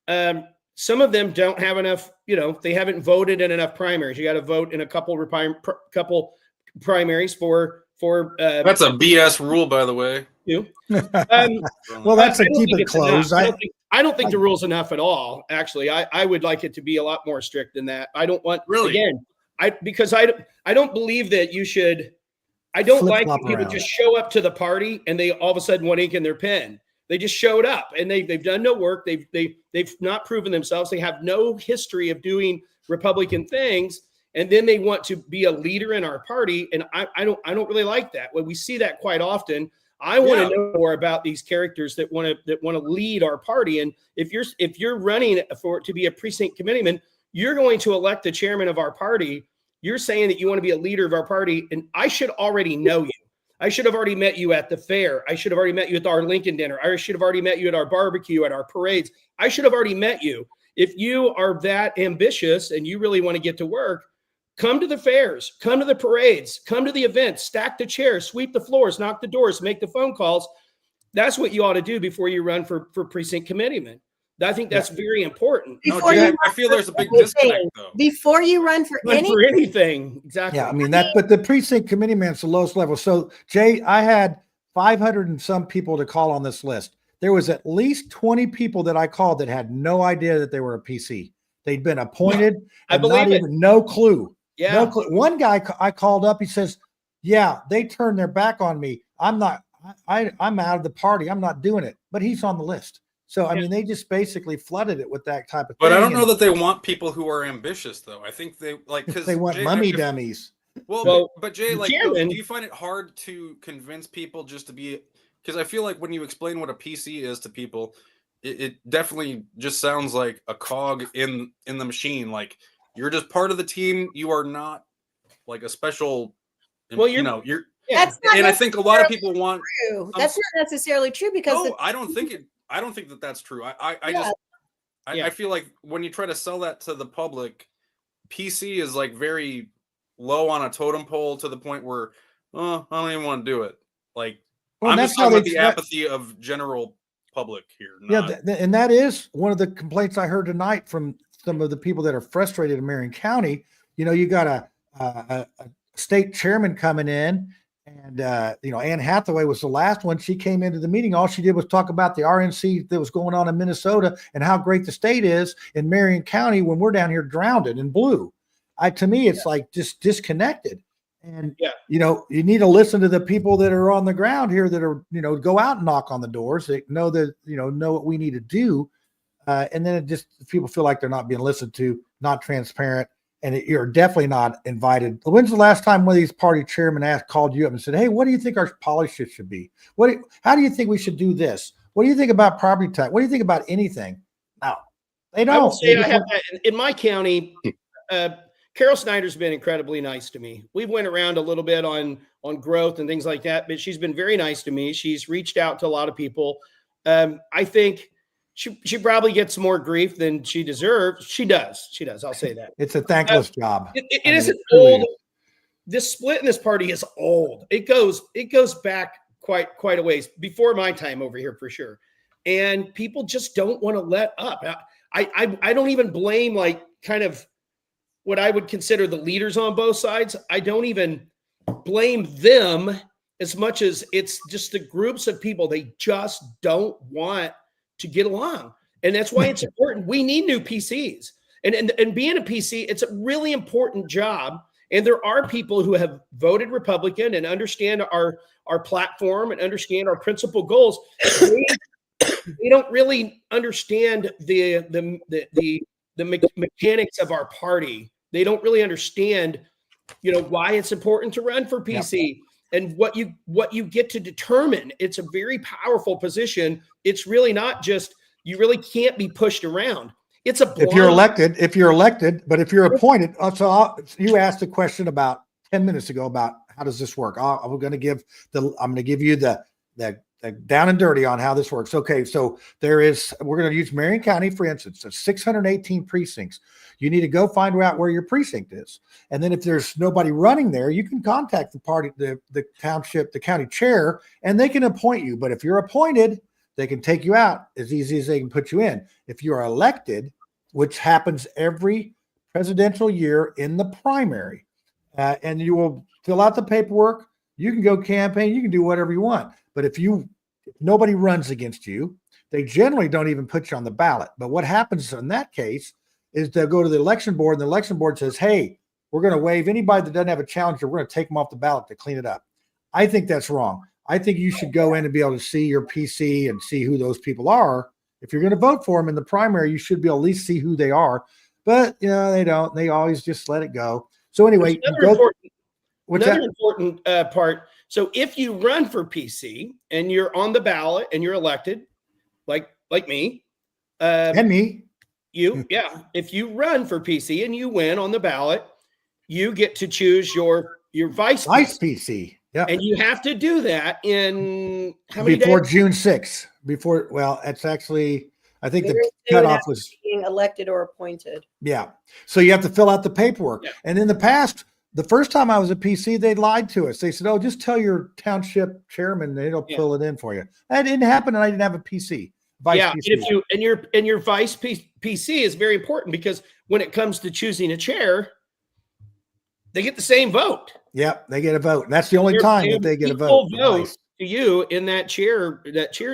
some of them don't have enough, they haven't voted in enough primaries. You got to vote in a couple primaries for
that's a BS rule, by the way.
Well, that's to keep it closed.
I don't think the rule's enough at all. Actually, I would like it to be a lot more strict than that. I don't want because I don't believe that you should. I don't like when people just show up to the party and they all of a sudden want ink in their pen. They just showed up and they've done no work. They've not proven themselves. They have no history of doing Republican things, and then they want to be a leader in our party. And I don't really like that. When we see that quite often, I want to know more about these characters that want to lead our party. And if you're running to be a precinct committeeman, you're going to elect the chairman of our party. You're saying that you want to be a leader of our party, and I should already know you. I should have already met you at the fair. I should have already met you at our Lincoln dinner. I should have already met you at our barbecue, at our parades. I should have already met you. If you are that ambitious and you really want to get to work, come to the fairs, come to the parades, come to the events, stack the chairs, sweep the floors, knock the doors, make the phone calls. That's what you ought to do before you run for precinct committeeman. I think that's very important.
I feel there's a big disconnect though.
Before you run for
anything. Exactly.
Yeah, I mean but the precinct committee man's the lowest level. So Jay, I had 500 and some people to call on this list. There was at least 20 people that I called that had no idea that they were a PC. They'd been appointed.
I believe it.
No clue.
Yeah.
No clue. One guy I called up, he says, yeah, they turned their back on me. I'm out of the party. I'm not doing it, but he's on the list. So, I mean, they just basically flooded it with that type of thing.
But I don't know that they want people who are ambitious, though. I think they because
they want dummies.
Well, but Jay, do you find it hard to convince people just to be? Because I feel like when you explain what a PC is to people, it definitely just sounds like a cog in the machine. Like, you're just part of the team. You are not like a special.
Well,
you're.
That's not
And I think a lot of people want.
true. That's not necessarily true because
No, I don't think that that's true. I feel like when you try to sell that to the public, PC is like very low on a totem pole to the point where, I don't even want to do it. Like, I'm just talking about the apathy of general public here.
And that is one of the complaints I heard tonight from some of the people that are frustrated in Marion County. You got a state chairman coming in, and Anne Hathaway was the last one. She came into the meeting. All she did was talk about the RNC that was going on in Minnesota and how great the state is in Marion County when we're down here drowned in blue. To me, it's like just disconnected. And, you need to listen to the people that are on the ground here that are, go out and knock on the doors. They know that, know what we need to do. And then people feel like they're not being listened to, not transparent. And you're definitely not invited. When's the last time one of these party chairmen called you up and said, "Hey, what do you think our policy should be? How do you think we should do this? What do you think about property tax? What do you think about anything?" No, they don't.
I will say I have that in my county. Carol Snyder's been incredibly nice to me. We've went around a little bit on growth and things like that, but she's been very nice to me. She's reached out to a lot of people. I think she probably gets more grief than she deserves. She does. I'll say that.
It's a thankless job.
It isn't old. This split in this party is old. It goes back quite a ways before my time over here for sure. And people just don't want to let up. I don't even blame like kind of what I would consider the leaders on both sides. I don't even blame them as much as it's just the groups of people. They just don't want to get along. And that's why it's important. We need new PCs. And being a PC, it's a really important job. And there are people who have voted Republican and understand our platform and understand our principal goals. They don't really understand the mechanics of our party. They don't really understand, why it's important to run for PC. Yep. And what you get to determine. It's a very powerful position. It's really not just, you really can't be pushed around. It's a
if you're elected, but if you're appointed. So you asked a question about 10 minutes ago about how does this work? I'm going to give you the down and dirty on how this works. Okay, so we're going to use Marion County, for instance. There's 618 precincts. You need to go find out where your precinct is. And then if there's nobody running there, you can contact the township, the county chair, and they can appoint you. But if you're appointed, they can take you out as easy as they can put you in. If you are elected, which happens every presidential year in the primary, and you will fill out the paperwork, you can go campaign, you can do whatever you want. But if nobody runs against you, they generally don't even put you on the ballot. But what happens in that case is they'll go to the election board, and the election board says, "Hey, we're going to waive anybody that doesn't have a challenger. We're going to take them off the ballot to clean it up." I think that's wrong. I think you should go in and be able to see your PC and see who those people are. If you're going to vote for them in the primary, you should be able to at least see who they are. But they don't. They always just let it go. So anyway,
another important part. So if you run for PC and you're on the ballot and you're elected, like me,
and me,
if you run for PC and you win on the ballot, you get to choose your vice
PC. Yeah,
and you have to do that in how many
before
days?
June 6th. It's actually, I think the cutoff was
being elected or appointed.
Yeah, so you have to fill out the paperwork.
Yeah.
And in the past, the first time I was a PC, they lied to us. They said, "Oh, just tell your township chairman; they'll fill it in for you." That didn't happen, and I didn't have a PC.
PC. And your vice PC is very important because when it comes to choosing a chair, they get the same vote.
Yep, they get a vote. And that's the only time that they get a vote.
Vote to you in that chair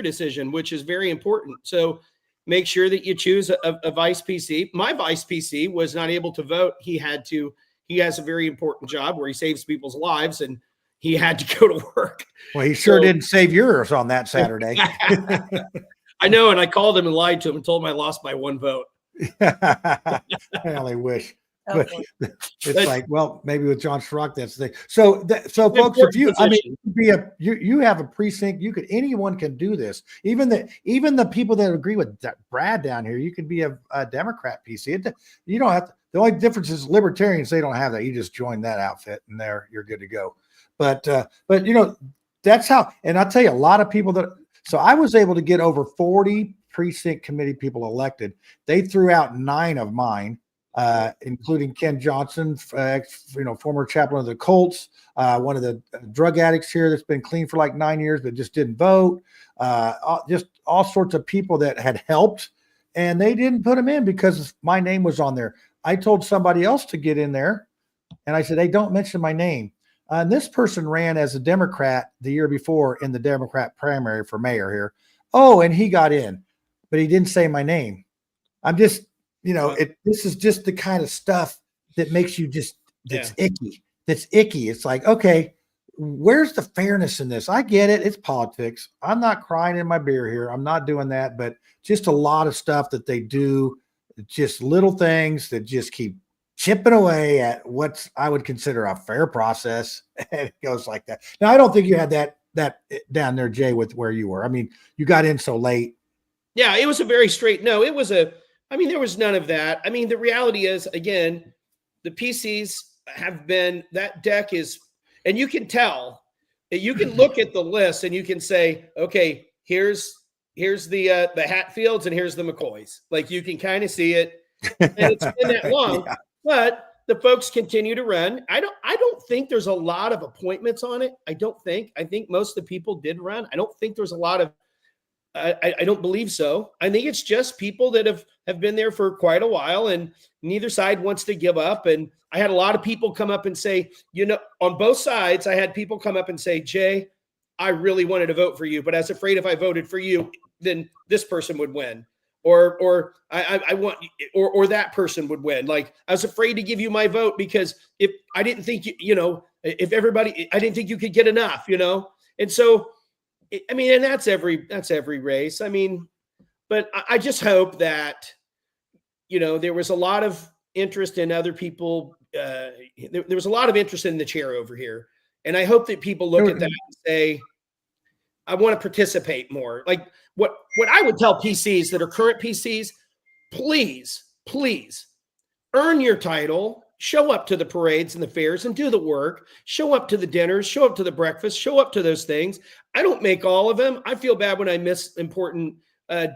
decision, which is very important. So make sure that you choose a vice PC. My vice PC was not able to vote. He has a very important job where he saves people's lives, and he had to go to work.
Well, he sure didn't save yours on that Saturday.
I know, and I called him and lied to him and told him I lost by one vote.
I only wish. but
boy.
it's like, well, maybe with John Schrock, that's the thing. So, so
An
folks, if
important
you, I mean,
position.
you have a precinct, anyone can do this. Even the people that agree with Brad down here, you can be a Democrat PC. You don't have to. The only difference is libertarians, they don't have that. You just join that outfit and you're good to go. But that's how, and I'll tell you, a lot of people so I was able to get over 40 precinct committee people elected. They threw out 9 of mine, including Ken Johnson, former chaplain of the Colts, one of the drug addicts here that's been clean for like 9 years, but just didn't vote. Just all sorts of people that had helped, and they didn't put them in because my name was on there. I told somebody else to get in there, and I said, hey, don't mention my name. And this person ran as a Democrat the year before in the Democrat primary for mayor here. Oh, and he got in, but he didn't say my name. I'm just, this is just the kind of stuff that makes you that's icky. That's icky. It's like, okay, where's the fairness in this? I get it. It's politics. I'm not crying in my beer here. I'm not doing that, but just a lot of stuff that they do, just little things that just keep chipping away at what I would consider a fair process. And it goes like that. Now, I don't think you had that down there, Jay, with where you were. I mean, you got in so late.
Yeah, it was a very straight, no, it was there was none of that. I mean, the reality is, again, the PCs have been, that deck is, and you can tell, you can look at the list and you can say, okay, here's the Hatfields and here's the McCoys. Like, you can kind of see it. And it's been that long. Yeah. But the folks continue to run. I don't think there's a lot of appointments on it. I think most of the people did run. I don't think there's a lot of, I don't believe so. I think it's just people that have been there for quite a while, and neither side wants to give up. And I had a lot of people come up and say, on both sides, I had people come up and say, Jay, I really wanted to vote for you, but I was afraid if I voted for you, then this person would win. Or I want, or that person would win. Like, I was afraid to give you my vote because if I didn't think if everybody, I didn't think you could get enough, And so, and that's every race. I mean, but I just hope that, there was a lot of interest in other people. There was a lot of interest in the chair over here, and I hope that people look at that and say, I want to participate more. Like, what I would tell PCs that are current PCs, please earn your title, show up to the parades and the fairs and do the work, show up to the dinners, show up to the breakfast, show up to those things. I don't make all of them. I feel bad when I miss important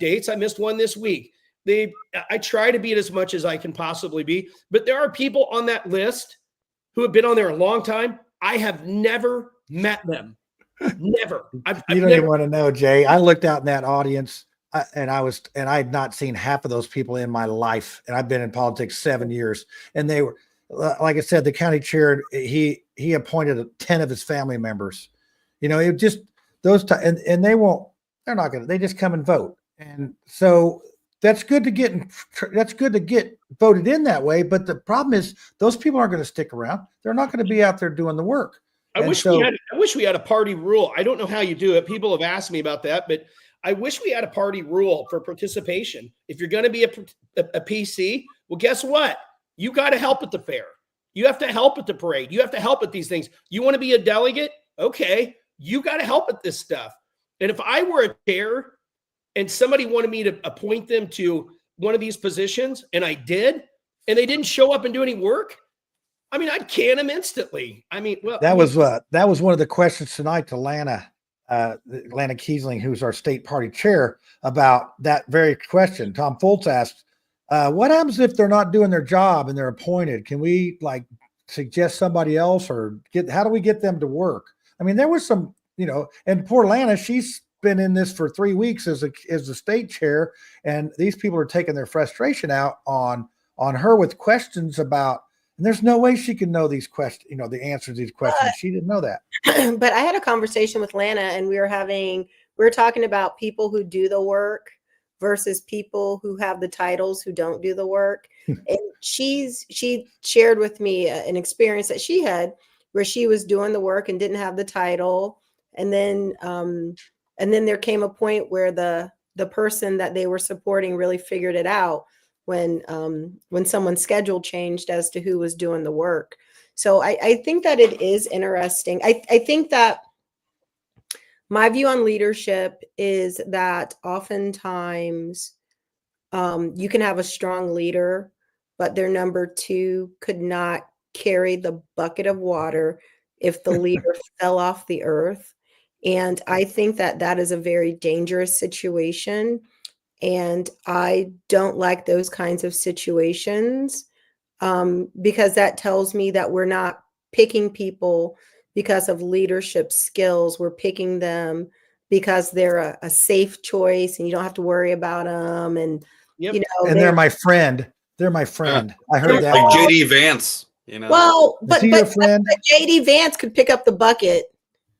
dates. I missed one this week. I try to be it as much as I can possibly be, but there are people on that list who have been on there a long time. I have never met them. Never.
You don't even want to know, Jay. I looked out in that audience, and I had not seen half of those people in my life. And I've been in politics 7 years, and they were, like I said, the county chair. He appointed 10 of his family members. It just those and they won't. They're not going to. They just come and vote, and so that's good to get. That's good to get voted in that way. But the problem is, those people aren't going to stick around. They're not going to be out there doing the work.
I wish we had a party rule. I don't know how you do it. People have asked me about that, but I wish we had a party rule for participation. If you're going to be a PC, well, guess what? You got to help at the fair. You have to help at the parade. You have to help at these things. You want to be a delegate? Okay. You got to help at this stuff. And if I were a chair and somebody wanted me to appoint them to one of these positions, and I did, and they didn't show up and do any work, I mean, I'd can them instantly. I mean, well, that was
one of the questions tonight to Lana Kiesling, who's our state party chair, about that very question. Tom Foltz asked, what happens if they're not doing their job and they're appointed? Can we suggest somebody else, or how do we get them to work? I mean, there was some, and poor Lana, she's been in this for 3 weeks as the state chair, and these people are taking their frustration out on her with questions about. And there's no way she can know these questions, the answers to these questions. She didn't know that.
But I had a conversation with Lana, and we were talking about people who do the work versus people who have the titles who don't do the work. And she shared with me an experience that she had where she was doing the work and didn't have the title. And then there came a point where the person that they were supporting really figured it out. when someone's schedule changed as to who was doing the work. So I think that it is interesting. I think that my view on leadership is that oftentimes you can have a strong leader, but their number two could not carry the bucket of water if the leader fell off the earth. And I think that that is a very dangerous situation. And I don't like those kinds of situations because that tells me that we're not picking people because of leadership skills. We're picking them because they're a safe choice and you don't have to worry about them. And,
Yep.
you know,
And they're my friend. They're my friend. I heard that
Like
one.
JD Vance, you know.
well,
Is
but
he your friend?
JD Vance could pick up the bucket,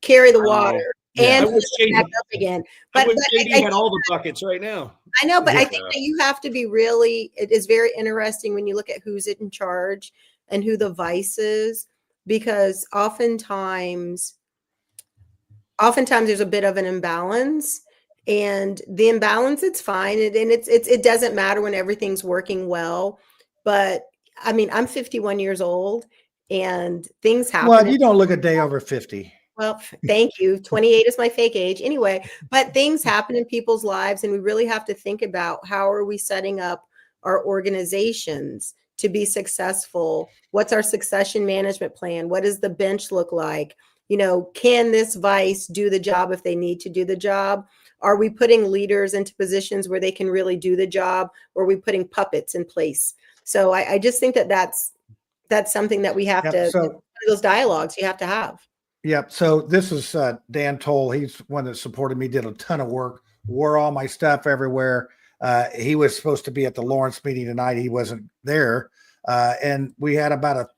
carry the water,
Yeah.
and
I wish
put it back
JD
up again.
I
But,
wish
but
JD had all the buckets right now.
I know, but I
Yeah.
think that you have to be really, it is very interesting when you look at who's in charge and who the vice is, because oftentimes there's a bit of an imbalance, and the imbalance, it's fine. And it doesn't matter when everything's working well. But I mean, I'm 51 years old and things happen.
Well, you don't look a day over 50.
Well, thank you. 28 is my fake age. Anyway, but things happen in people's lives, and we really have to think about how are we setting up our organizations to be successful? What's our succession management plan? What does the bench look like? You know, can this vice do the job if they need to do the job? Are we putting leaders into positions where they can really do the job, or are we putting puppets in place? So I just think that that's something that we have to, those dialogues you have to have.
Yep. So this is Dan Toll. He's one that supported me, did a ton of work, wore all my stuff everywhere. He was supposed to be at the Lawrence meeting tonight. He wasn't there. And we had a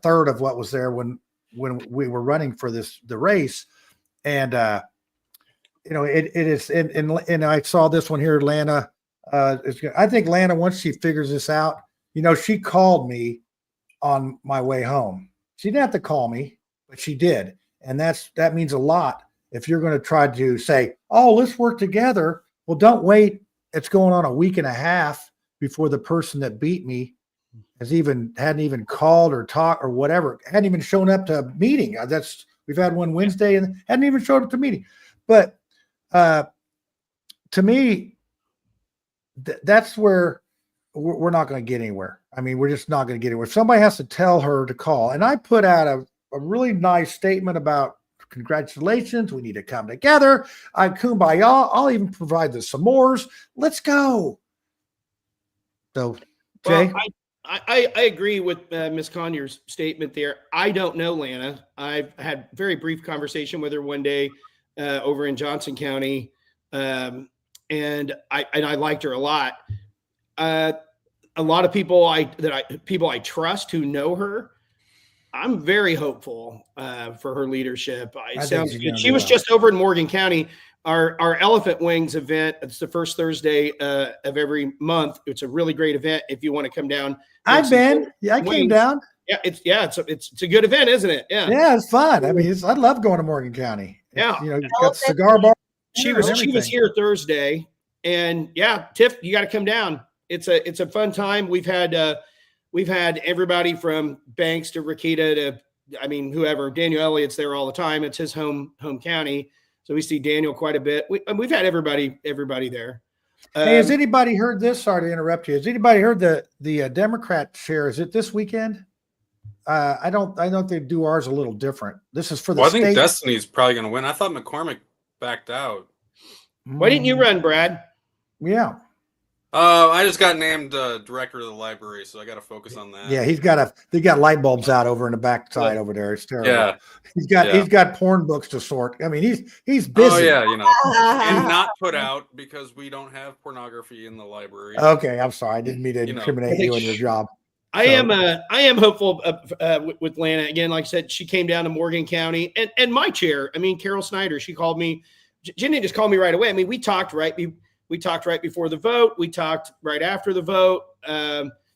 third of what was there when we were running for the race. And, you know, it is, and I saw this one here, Lana. I think Lana, once she figures this out, you know, she called me on my way home. She didn't have to call me, but she did. And that means a lot. If you're going to try to say, oh, let's work together. Well, don't wait. It's going on a week and a half before the person that beat me hadn't even called or talked or whatever, hadn't even shown up to a meeting. We've had one Wednesday and hadn't even showed up to meeting. But to me, that's where we're not going to get anywhere. I mean, we're just not going to get anywhere. Somebody has to tell her to call. And I put out a really nice statement about congratulations. We need to come together. I kumbaya. I'll even provide the s'mores. Let's go. So, Jay?
Well, I agree with Ms. Conyers' statement there. I don't know Lana. I've had very brief conversation with her one day over in Johnson County, and I liked her a lot. A lot of people I trust who know her. I'm very hopeful for her leadership. Sounds good. She was just over in Morgan County. Our Elephant Wings event. It's the first Thursday of every month. It's a really great event. If you want to come down,
I've been. Yeah, I came down.
Yeah, it's a good event, isn't it?
Yeah, it's fun. I mean, I love going to Morgan County.
Yeah,
you know, you've got the cigar bar.
She was here Thursday, and yeah, Tiff, you got to come down. It's a fun time. We've had everybody from Banks to Rakita to, whoever. Daniel Elliott's there all the time. It's his home county. So we see Daniel quite a bit. We've had everybody there.
Hey, has anybody heard this? Sorry to interrupt you. Has anybody heard the Democrat share? Is it this weekend? I don't they do ours a little different. This is for the state.
I think Destiny's probably going to win. I thought McCormick backed out.
Why didn't you run, Brad?
Yeah.
I just got named director of the library, so I got to focus on that.
Yeah, they got light bulbs out over in the back side over there. It's terrible.
Yeah.
He's got porn books to sort. I mean, he's busy.
Oh yeah, you know, and not put out because we don't have pornography in the library.
Okay, I'm sorry. I didn't mean to incriminate you in your job.
I am hopeful with Lana. Again, like I said, she came down to Morgan County and my chair. Carol Snyder, she called me. Jenny just called me right away. We talked we talked right before the vote. We talked right after the vote.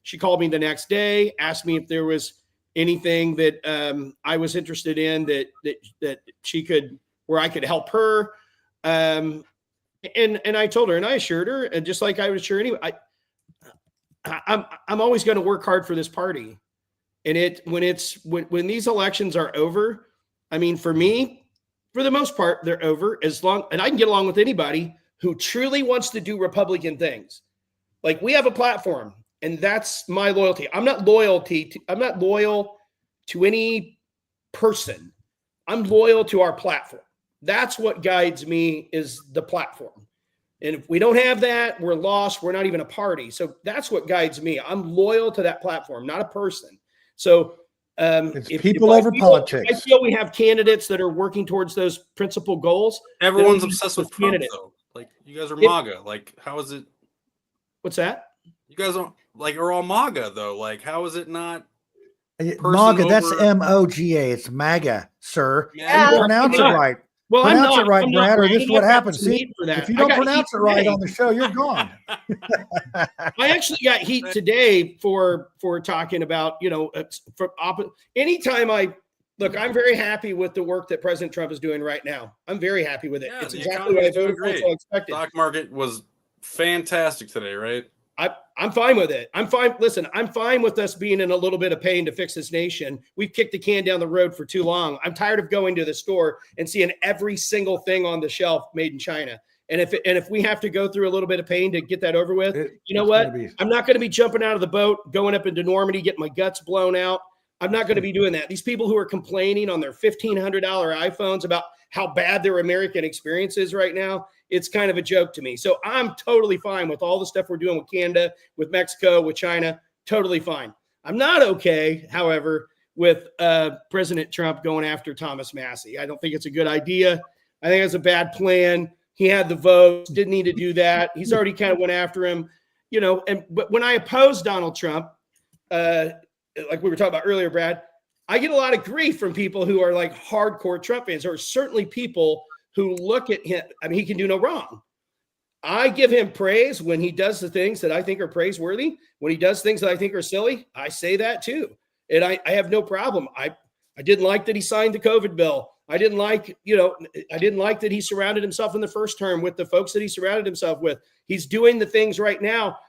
She called me the next day, asked me if there was anything that I was interested in that she could, where I could help her. And I told her, and I assured her, and just like I would assure anyway, I'm always going to work hard for this party. And when these elections are over, I mean, for me, for the most part, they're over and I can get along with anybody who truly wants to do Republican things. Like, we have a platform, and that's my loyalty. I'm not loyal to any person. I'm loyal to our platform. That's what guides me, is the platform. And if we don't have that, we're lost. We're not even a party. So that's what guides me. I'm loyal to that platform, not a person. So
it's people over politics.
I feel we have candidates that are working towards those principal goals.
Everyone's obsessed with Trump, though. Like, you guys are MAGA. Like, how is it?
What's that?
You guys are all MAGA, though. Like, how is it not?
MAGA, that's M-O-G-A. It's MAGA, sir.
Yeah,
you pronounce it right.
Well,
pronounce it right,
I'm
Brad, or this is what happens.
See,
See, if you don't pronounce it right on the show, you're gone.
I actually got heat today for talking about, anytime I'm very happy with the work that President Trump is doing right now. I'm very happy with it.
Yeah,
it's exactly what I expected.
Stock market was fantastic today, right?
I'm fine with it. I'm fine. Listen, I'm fine with us being in a little bit of pain to fix this nation. We've kicked the can down the road for too long. I'm tired of going to the store and seeing every single thing on the shelf made in China. And if we have to go through a little bit of pain to get that over with, you know what? I'm not going to be jumping out of the boat, going up into Normandy, getting my guts blown out. I'm not going to be doing that. These people who are complaining on their $1,500 iPhones about how bad their American experience is right now, it's kind of a joke to me. So I'm totally fine with all the stuff we're doing with Canada, with Mexico, with China. Totally fine. I'm not okay, however, with President Trump going after Thomas Massie. I don't think it's a good idea. I think it's a bad plan. He had the votes, didn't need to do that. He's already kind of went after him, but when I oppose Donald Trump, like we were talking about earlier, Brad, I get a lot of grief from people who are like hardcore Trump fans. There are certainly people who look at him. I mean, he can do no wrong. I give him praise when he does the things that I think are praiseworthy. When he does things that I think are silly, I say that too. And I have no problem. I didn't like that he signed the COVID bill. I didn't like that he surrounded himself in the first term with the folks that he surrounded himself with. He's doing the things right now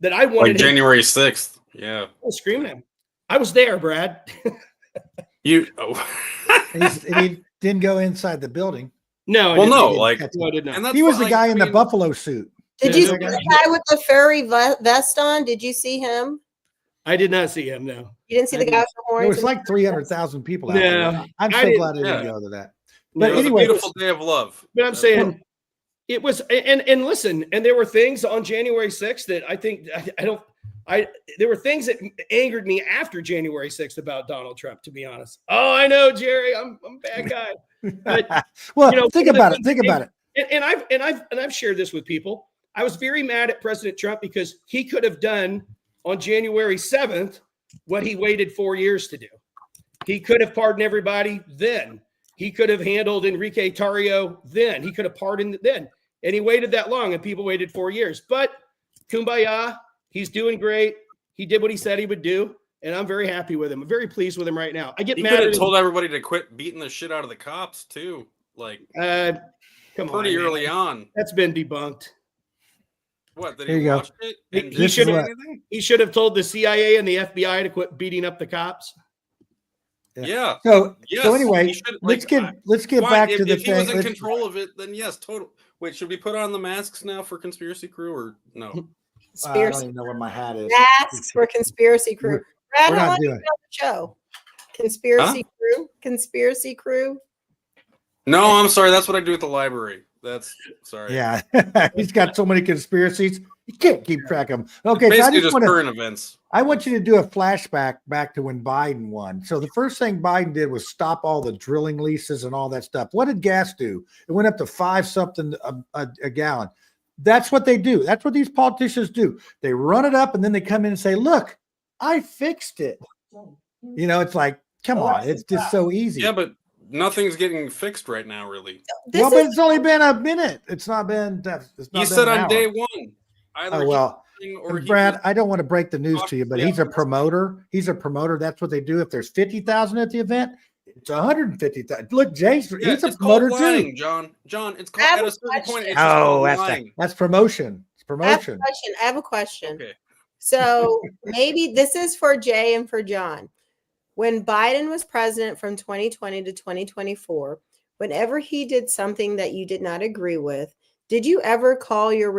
that I wanted.
Like January 6th. Yeah.
I was screaming at him. I was there, Brad.
He didn't go inside the building.
No.
Well, no,
I did not.
And he was the guy in the buffalo suit.
Did you see the guy with the furry vest on? Did you see him?
I did not see him. No.
You didn't see the guy with the horns?
There was like 300,000 people out there. I'm so glad I didn't go to that.
But it was anyway, a beautiful day of love.
But I'm saying it was, and listen, and there were things on January 6th that I think there were things that angered me after January 6th about Donald Trump, to be honest. Oh, I know, Jerry, I'm a bad guy. But,
well, think about it.
And I've shared this with people. I was very mad at President Trump because he could have done on January 7th what he waited 4 years to do. He could have pardoned everybody then. He could have handled Enrique Tarrio then. He could have pardoned then. And he waited that long, and people waited 4 years. But kumbaya, he's doing great. He did what he said he would do, and I'm very happy with him. I'm very pleased with him right now. I get mad.
He could have told everybody to quit beating the shit out of the cops too. Like, pretty early on.
That's been debunked.
What? Did he watch it?
He should have told the CIA and the FBI to quit beating up the cops.
Yeah.
So anyway, let's get back to the thing.
If he was in control of it, then yes, total. Wait, should we put on the masks now for Conspiracy Crew or no?
I don't even know what my hat is.
Masks for Conspiracy Crew. Brad, how long do you know the show? Conspiracy Crew.
No, I'm sorry. That's what I do at the library. That's sorry.
Yeah, he's got so many conspiracies. You can't keep track of them. Okay,
it's basically just current events.
I want you to do a flashback back to when Biden won. So the first thing Biden did was stop all the drilling leases and all that stuff. What did gas do? It went up to $5-something a gallon. That's what they do. That's what these politicians do. They run it up and then they come in and say, "Look, I fixed it." It's like, come on, it's just so easy.
Yeah, but nothing's getting fixed right now, really.
But it's only been a minute. It's not been.
He said on day one.
Brad, I don't want to break the news to you, but he's a promoter. He's a promoter. That's what they do. If there's 50,000 at the event, it's 150,000. Look, Jay's he's a promoter too.
John, it's called at a certain point. It's
that's promotion. It's promotion.
I have a question.
Okay.
So maybe this is for Jay and for John. When Biden was president from 2020 to 2024, whenever he did something that you did not agree with, did you ever call your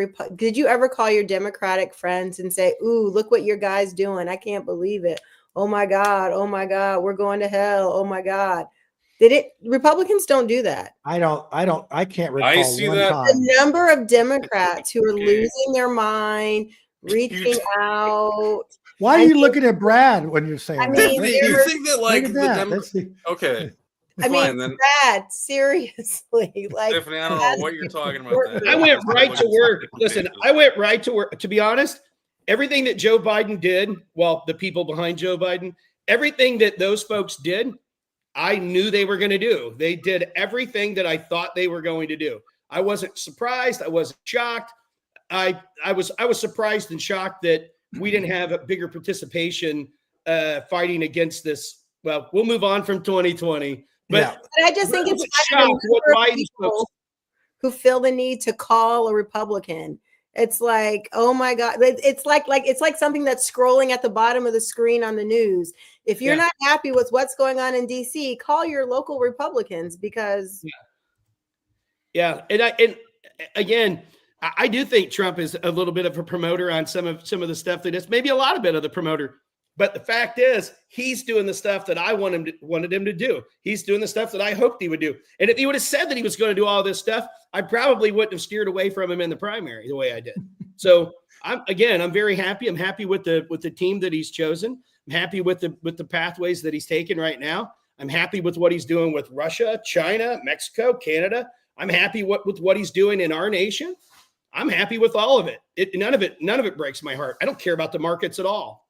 Democratic friends and say, "Ooh, look what your guy's doing. I can't believe it. Oh my God. Oh my God. We're going to hell. Oh my God." Republicans don't do that.
I can't recall
I see
one
that.
time.
The number of Democrats who are
Okay.
losing their mind, reaching out.
Why are you looking at Brad when you're saying
I
that?
mean,
Tiffany, you think that like
Look at
the
that.
Dem-
Let's see.
Okay,
I mean,
fine then.
Brad, seriously, like
Tiffany, I don't know what you're talking about. That.
I went right to work. Listen, I went right to work. To be honest, everything that Joe Biden did, well, the people behind Joe Biden, everything that those folks did, I knew they were going to do. They did everything that I thought they were going to do. I wasn't surprised. I wasn't shocked. I was surprised and shocked that we didn't have a bigger participation fighting against this. Well, we'll move on from 2020. But,
Yeah.
but I just think it's
shocked what Biden's
people
folks.
who feel the need to call a Republican. It's like, oh my God. It's like something that's scrolling at the bottom of the screen on the news. If you're not happy with what's going on in DC, call your local Republicans because
And again, I do think Trump is a little bit of a promoter on some of the stuff that is maybe a lot of bit of the promoter. But the fact is, he's doing the stuff that I wanted him to do. He's doing the stuff that I hoped he would do. And if he would have said that he was going to do all this stuff, I probably wouldn't have steered away from him in the primary the way I did. So I'm very happy. I'm happy with the team that he's chosen. I'm happy with the pathways that he's taken right now. I'm happy with what he's doing with Russia, China, Mexico, Canada. I'm happy with what he's doing in our nation. I'm happy with all of it. None of it breaks my heart. I don't care about the markets at all.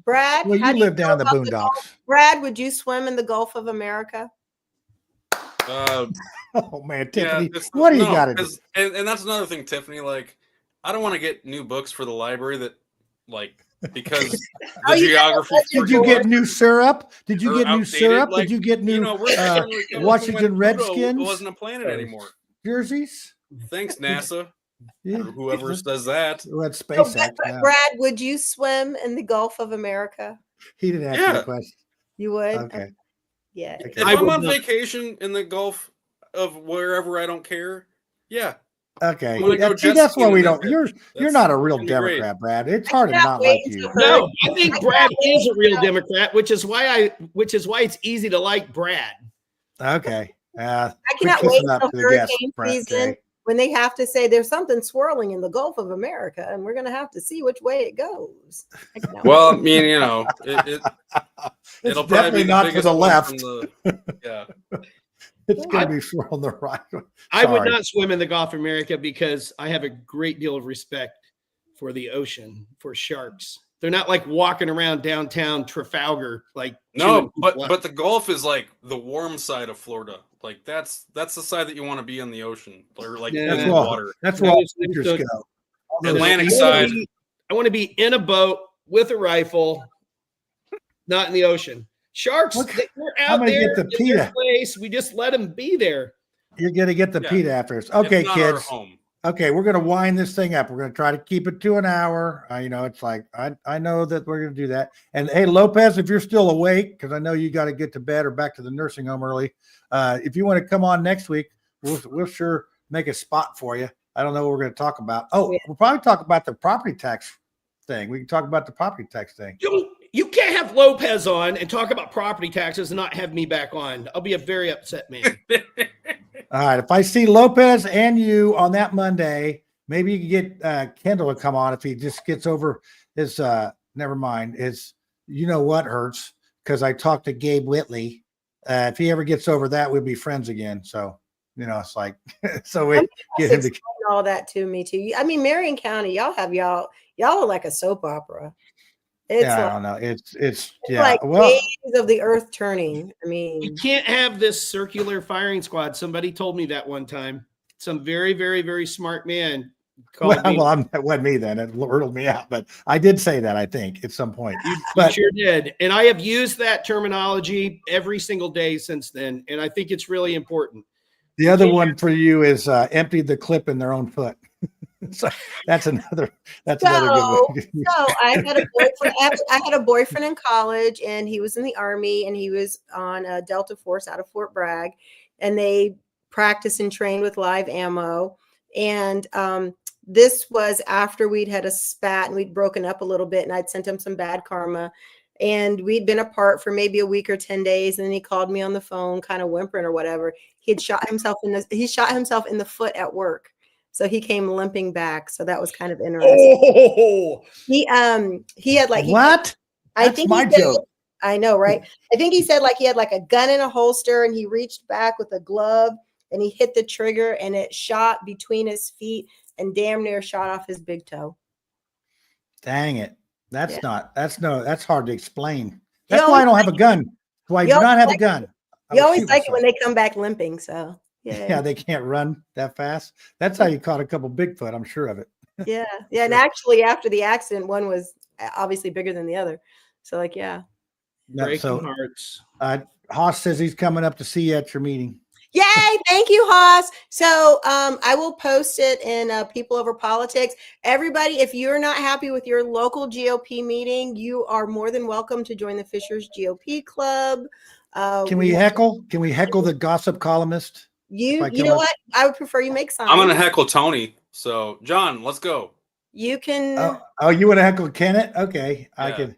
Brad,
Well,
how
you
do
live
feel
down the
about
boondocks.
Gulf? Brad, would you swim in the Gulf of America?
Oh man, Tiffany,
Yeah,
what do you got to do?
And that's another thing, Tiffany. Like, I don't want to get new books for the library that, like, because the geography.
Did you get new syrup? Did you
Or
get new
outdated,
syrup?
like,
Did you get new
we're
Washington
when Pluto
Redskins
wasn't a planet anymore.
jerseys?
Thanks, NASA.
Yeah.
Or whoever says that.
Well, that's SpaceX. now.
Brad, would you swim in the Gulf of America?
He didn't answer
Yeah.
the question.
You would?
Okay.
Yeah.
Okay.
If
I
I'm
would
on
not.
vacation in the Gulf of wherever I don't care, yeah.
Okay.
I'm gonna go
Yeah, see,
jet
that's why
skiing
we
in
don't.
that.
You're
That's
not a real
gonna be great.
Democrat, Brad. It's hard to
cannot
not
wait
like you.
until
No, I think Brad is a real Democrat, which is why it's easy to like Brad.
Okay.
I
quit
cannot wait
kissing up
until
to the guest,
hurricane
Brad,
season
Jay.
when they have to say there's something swirling in the Gulf of America, and we're going to have to see which way it goes. I cannot
Well, I
wait.
mean,
It's
it'll probably
definitely
be the
not to
biggest
the
one
left.
from the- yeah.
It's going to be on the right.
I would
Sorry.
not swim in the Gulf of America because I have a great deal of respect for the ocean, for sharks. They're not like walking around downtown Trafalgar, like
No,
chewing
but
people up.
but the Gulf is like the warm side of Florida. Like that's the side that you want to be in the ocean or like
Yeah.
in
That's
the
where
water.
that's where all
Those things
pictures
don't-
go. All
The
those-
Atlantic
I wanna
side.
be- I want to be in a boat with a rifle, not in the ocean. Sharks,
Look,
they're
I'm
out
gonna
there
get the
in their
PETA.
place. We just let them be there.
You're going to get the
Yeah.
PETA after us. Okay,
It's not our
kids.
home.
Okay, we're going to wind this thing up. We're going to try to keep it to an hour. It's like I know that we're going to do that. And hey, Lopez, if you're still awake, because I know you got to get to bed or back to the nursing home early. If you want to come on next week, we'll sure make a spot for you. I don't know what we're going to talk about. Oh,
Yeah.
we'll probably talk about the property tax thing. We can talk about the property tax thing.
You can't have Lopez on and talk about property taxes and not have me back on. I'll be a very upset man.
All right. If I see Lopez and you on that Monday, maybe you can get Kendall to come on if he just gets over his never mind. His you know what hurts because I talked to Gabe Whitley. If he ever gets over that, we'll be friends again. So it's like so we get him to
Explain all that to me too. I mean, Marion County, y'all are like a soap opera. It's
I
like,
don't know. It's yeah.
like
Well,
days of the earth turning. I
You
mean,
can't have this circular firing squad. Somebody told me that one time. Some very, very, very smart man called me.
that wasn't me then. It hurtled me out, but I did say that I think at some point.
You
But
sure did. And I have used that terminology every single day since then. And I think it's really important.
the other one for you is empty the clip in their own foot. So that's another good one.
So I had a boyfriend. I had a boyfriend in college, and he was in the Army, and he was on a Delta Force out of Fort Bragg, and they practice and train with live ammo. And this was after we'd had a spat and we'd broken up a little bit, and I'd sent him some bad karma. And we'd been apart for maybe a week or 10 days. And then he called me on the phone, kind of whimpering or whatever. He shot himself in the foot at work. So he came limping back. So that was kind of interesting.
Oh,
He had like
what?
I
That's
think
my joke.
I know, right? I think he said like he had like a gun in a holster, and he reached back with a glove and he hit the trigger, and it shot between his feet and damn near shot off his big toe.
Dang it. That's hard to explain.
You
That's why I don't have a gun. Why I do not have a gun.
You always like it when they come back limping. So
yeah, they can't run that fast. That's how you caught a couple Bigfoot. I'm sure of it.
Yeah. And actually, after the accident, one was obviously bigger than the other. So like, yeah.
Breaking hearts.
Haas says he's coming up to see you at your meeting.
Yay! Thank you, Haas. So I will post it in People Over Politics. Everybody, if you're not happy with your local GOP meeting, you are more than welcome to join the Fishers GOP Club.
Can we heckle? Can we heckle the gossip columnist?
You know what? I would prefer you make signs.
I'm gonna heckle Tony. So John, let's go.
You can.
Oh, you want to heckle Kenneth? Okay, yeah. I can.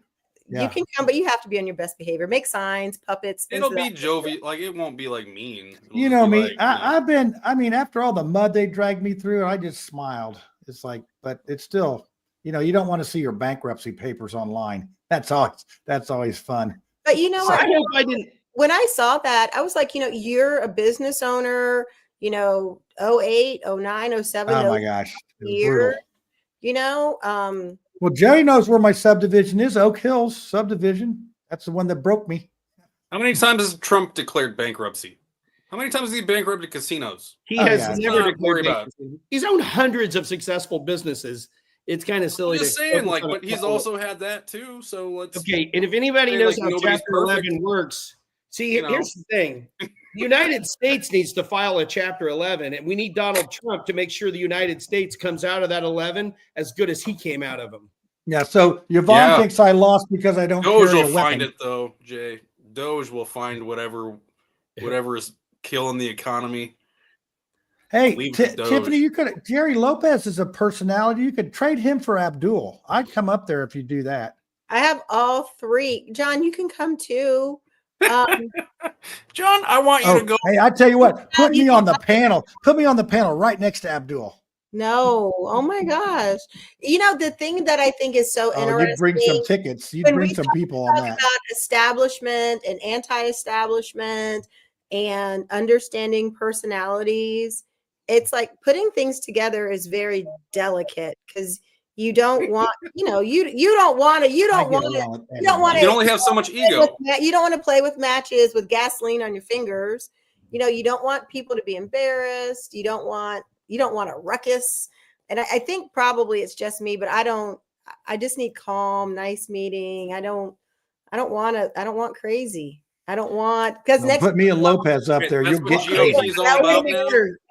Yeah.
You can come, but you have to be on your best behavior. Make signs, puppets.
It'll be jovial. Like, it won't be like mean.
You know me. Like, after all the mud they dragged me through, I just smiled. It's like, but it's still, you don't want to see your bankruptcy papers online. That's always fun.
But you know what?
I hope I didn't.
When I saw that, I was like, you're a business owner, 08, 09, 07.
Oh my gosh. Year,
Well,
Jerry knows where my subdivision is, Oak Hills subdivision. That's the one that broke me.
How many times has Trump declared bankruptcy? How many times has he bankrupted casinos?
He has never declared bankruptcy. He's owned hundreds of successful businesses. It's kind of silly.
I'm just saying, but he's also had that too. So let's.
Okay, and if anybody knows how Chapter 11 works, here's the thing. The United States needs to file a Chapter 11, and we need Donald Trump to make sure the United States comes out of that 11 as good as he came out of them.
Yeah, so Yvonne thinks I lost because I don't
Doge
carry a
will
weapon.
find it, though, Jay. Doge will find whatever is killing the economy.
Hey, Tiffany, Jerry Lopez is a personality. You could trade him for Abdul. I'd come up there if you do that.
I have all three. John, you can come too.
John, I want you to go.
Hey, I tell you what, put me on the panel. Put me on the panel right next to Abdul.
No. Oh my gosh. The thing that I think is so interesting.
You'd bring some tickets. You'd bring some people on that.
About establishment and anti-establishment and understanding personalities. It's like putting things together is very delicate because you don't want, you don't want to. You can
only have so much ego.
You don't want to play with matches with gasoline on your fingers. You don't want people to be embarrassed. You don't want a ruckus. And I think probably it's just me, but I just need calm, nice meeting. I don't want crazy. I don't want, because next
put me and Lopez up there. You'll get crazy.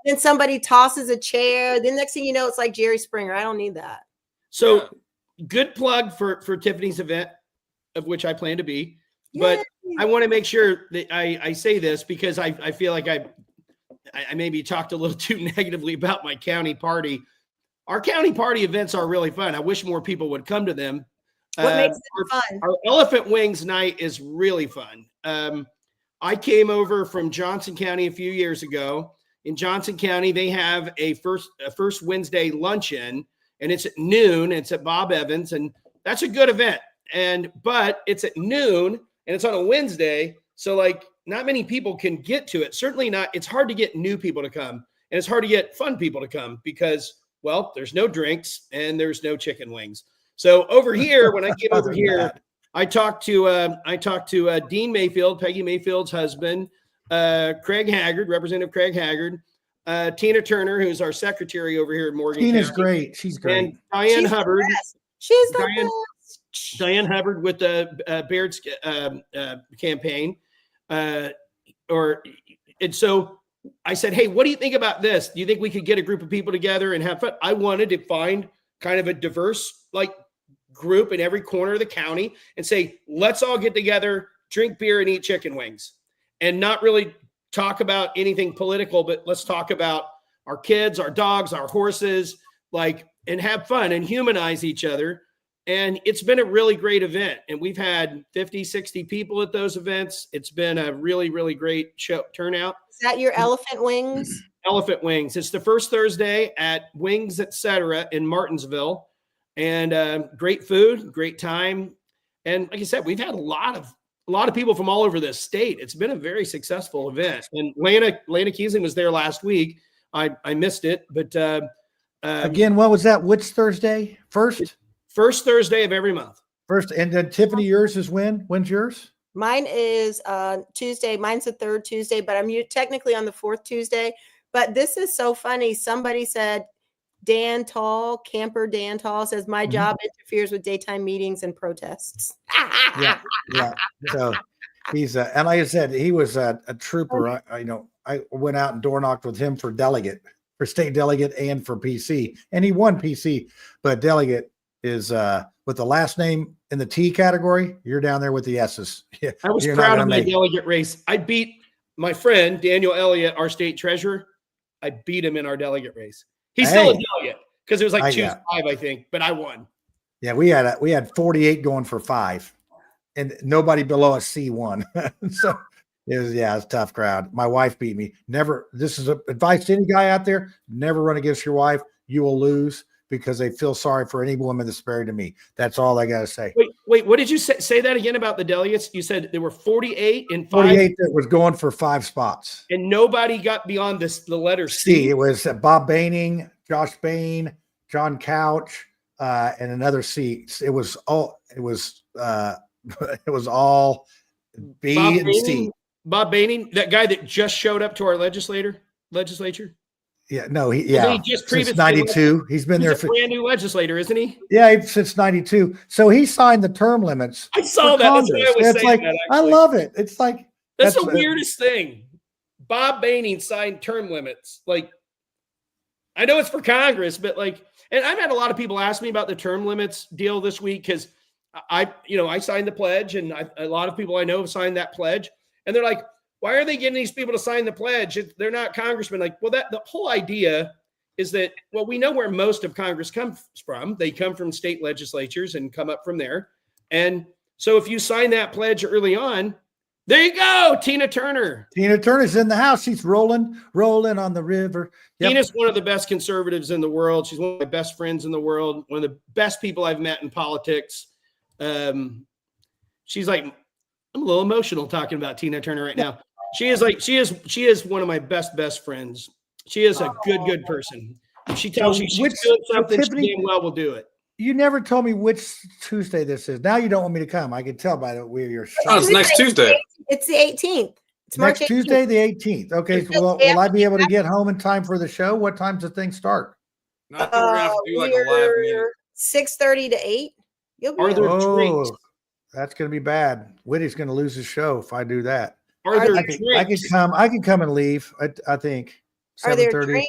Then somebody tosses a chair. Then next thing you know, it's like Jerry Springer. I don't need that.
So good plug for Tiffany's event, of which I plan to be. But I want to make sure that I say this because I feel like I maybe talked a little too negatively about my county party. Our county party events are really fun. I wish more people would come to them.
What makes it fun?
Our Elephant Wings night is really fun. I came over from Johnson County a few years ago. In Johnson County, they have a first Wednesday luncheon, and it's at noon. It's at Bob Evans, and that's a good event. But it's at noon, and it's on a Wednesday, so not many people can get to it. Certainly not. It's hard to get new people to come, and it's hard to get fun people to come because, well, there's no drinks and there's no chicken wings. So over here, when I came over here, I talked to Dean Mayfield, Peggy Mayfield's husband, Craig Haggard, Representative Craig Haggard, Tina Turner, who's our secretary over here in Morgan
Tina's
County.
Great. She's great.
And Diane Hubbard.
She's the best.
Diane Hubbard with the Baird's campaign. And so I said, hey, what do you think about this? Do you think we could get a group of people together and have fun? I wanted to find kind of a diverse group in every corner of the county and say, let's all get together, drink beer and eat chicken wings, and not really talk about anything political, but let's talk about our kids, our dogs, our horses, and have fun and humanize each other. And it's been a really great event. And we've had 50, 60 people at those events. It's been a really, really great turnout.
Is that your elephant wings?
Elephant Wings. It's the first Thursday at Wings Etc. in Martinsville. And great food, great time. And like I said, we've had a lot of people from all over the state. It's been a very successful event. And Lana Keesling was there last week. I missed it, but
again, what was that? Which Thursday? First
Thursday of every month.
First, and then Tiffany, yours is when? When's yours?
Mine is Tuesday. Mine's the third Tuesday, but I'm technically on the fourth Tuesday. But this is so funny. Somebody said, Camper Dan Tall says, my job interferes with daytime meetings and protests.
Yeah. So he's, and like I said, he was a trooper. I went out and door knocked with him for state delegate and for PC, and he won PC, but delegate is with the last name in the T category. You're down there with the S's. Yeah,
I was proud of my delegate race. I beat my friend Daniel Elliott, our state treasurer. I beat him in our delegate race. He's still a delegate because it was 2-5, I think, but I won.
Yeah, we had 48 going for 5, and nobody below a C won. So it's a tough crowd. My wife beat me. Never. This is advice to any guy out there: never run against your wife. You will lose because they feel sorry for any woman that's married to me. That's all I got to say.
Wait, what did you say? Say that again about the delegates. You said there were 48 and
48 that was going for 5 spots.
And nobody got beyond the letter
C. It was Bob Baining, Josh Bain, John Couch, and another C. It was all B
Bob
and C.
Bob Baining, that guy that just showed up to our legislature.
Yeah, no, he
just
since 92. He's been there
for brand new legislator, isn't he?
Yeah, since 92. So he signed the term limits.
I saw that. That's why I was saying that.
I love it. It's like
that's the weirdest thing. Bob Baining signed term limits. I know it's for Congress, but and I've had a lot of people ask me about the term limits deal this week because I signed the pledge, and a lot of people I know have signed that pledge, and they're like, why are they getting these people to sign the pledge? They're not congressmen. The whole idea is that, we know where most of Congress comes from. They come from state legislatures and come up from there. And so if you sign that pledge early on, there you go. Tina Turner's
in the house. She's rolling on the river. Yep.
Tina's one of the best conservatives in the world. She's one of my best friends in the world. One of the best people I've met in politics. She's I'm a little emotional talking about Tina Turner right now. She is one of my best friends. She is a good person. If she tells you she's doing something, Tiffany, she damn well will do it.
You never told me which Tuesday this is. Now you don't want me to come. I can tell by the way you're.
Oh, it's next Tuesday.
It's the 18th. It's March 18th.
Tuesday, the 18th. Okay. Will I be able to get home in time for the show? What time does the thing start?
No, I think we're gonna have to do a live meeting.
6:30 to 8. You'll be
Are there drinks?
That's going to be bad. Whitty's going to lose his show if I do that.
Are there
drinks? I can come and leave. I think.
Are there drinks?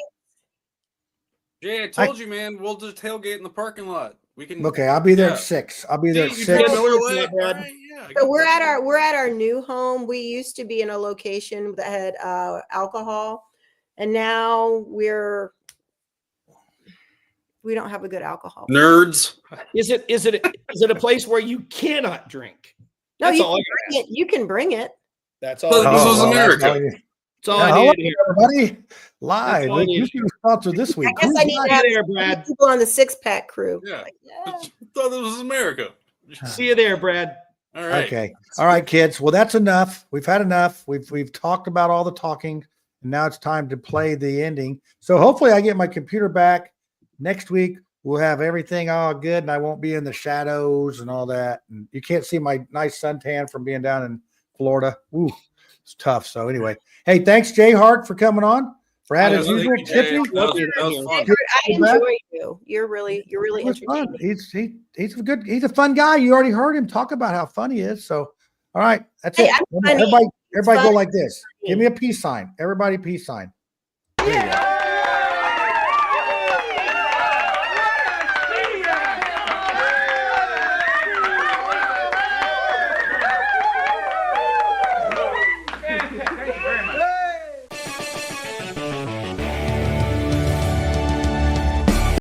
Jay, I told you, man. We'll just tailgate in the parking lot. We can.
Okay, I'll be there at 6. I'll be there at 6.
So we're at our new home. We used to be in a location that had alcohol, and now we don't have a good alcohol.
Nerds.
Is it a place where you cannot drink?
No, you can bring it.
That's all.
This was America.
That's all I need to hear.
Everybody, live. You should sponsor this week.
I guess I need to have there, Brad. People on the 6-pack crew.
Yeah. Thought this was America.
See you there, Brad.
All right.
Okay. All right, kids. Well, that's enough. We've had enough. We've talked about all the talking, and now it's time to play the ending. So hopefully I get my computer back next week. We'll have everything all good, and I won't be in the shadows and all that. And you can't see my nice suntan from being down in Florida. Ooh, it's tough. So anyway, hey, thanks, Jay Hart, for coming on. Brad, as usual, Tiffany.
I enjoy you. You're really entertaining.
He's a fun guy. You already heard him talk about how fun he is. So, all right, that's it.
I'm funny.
Everybody, Everybody go
fun.
like this. Give me a peace sign. Everybody peace sign. There you go.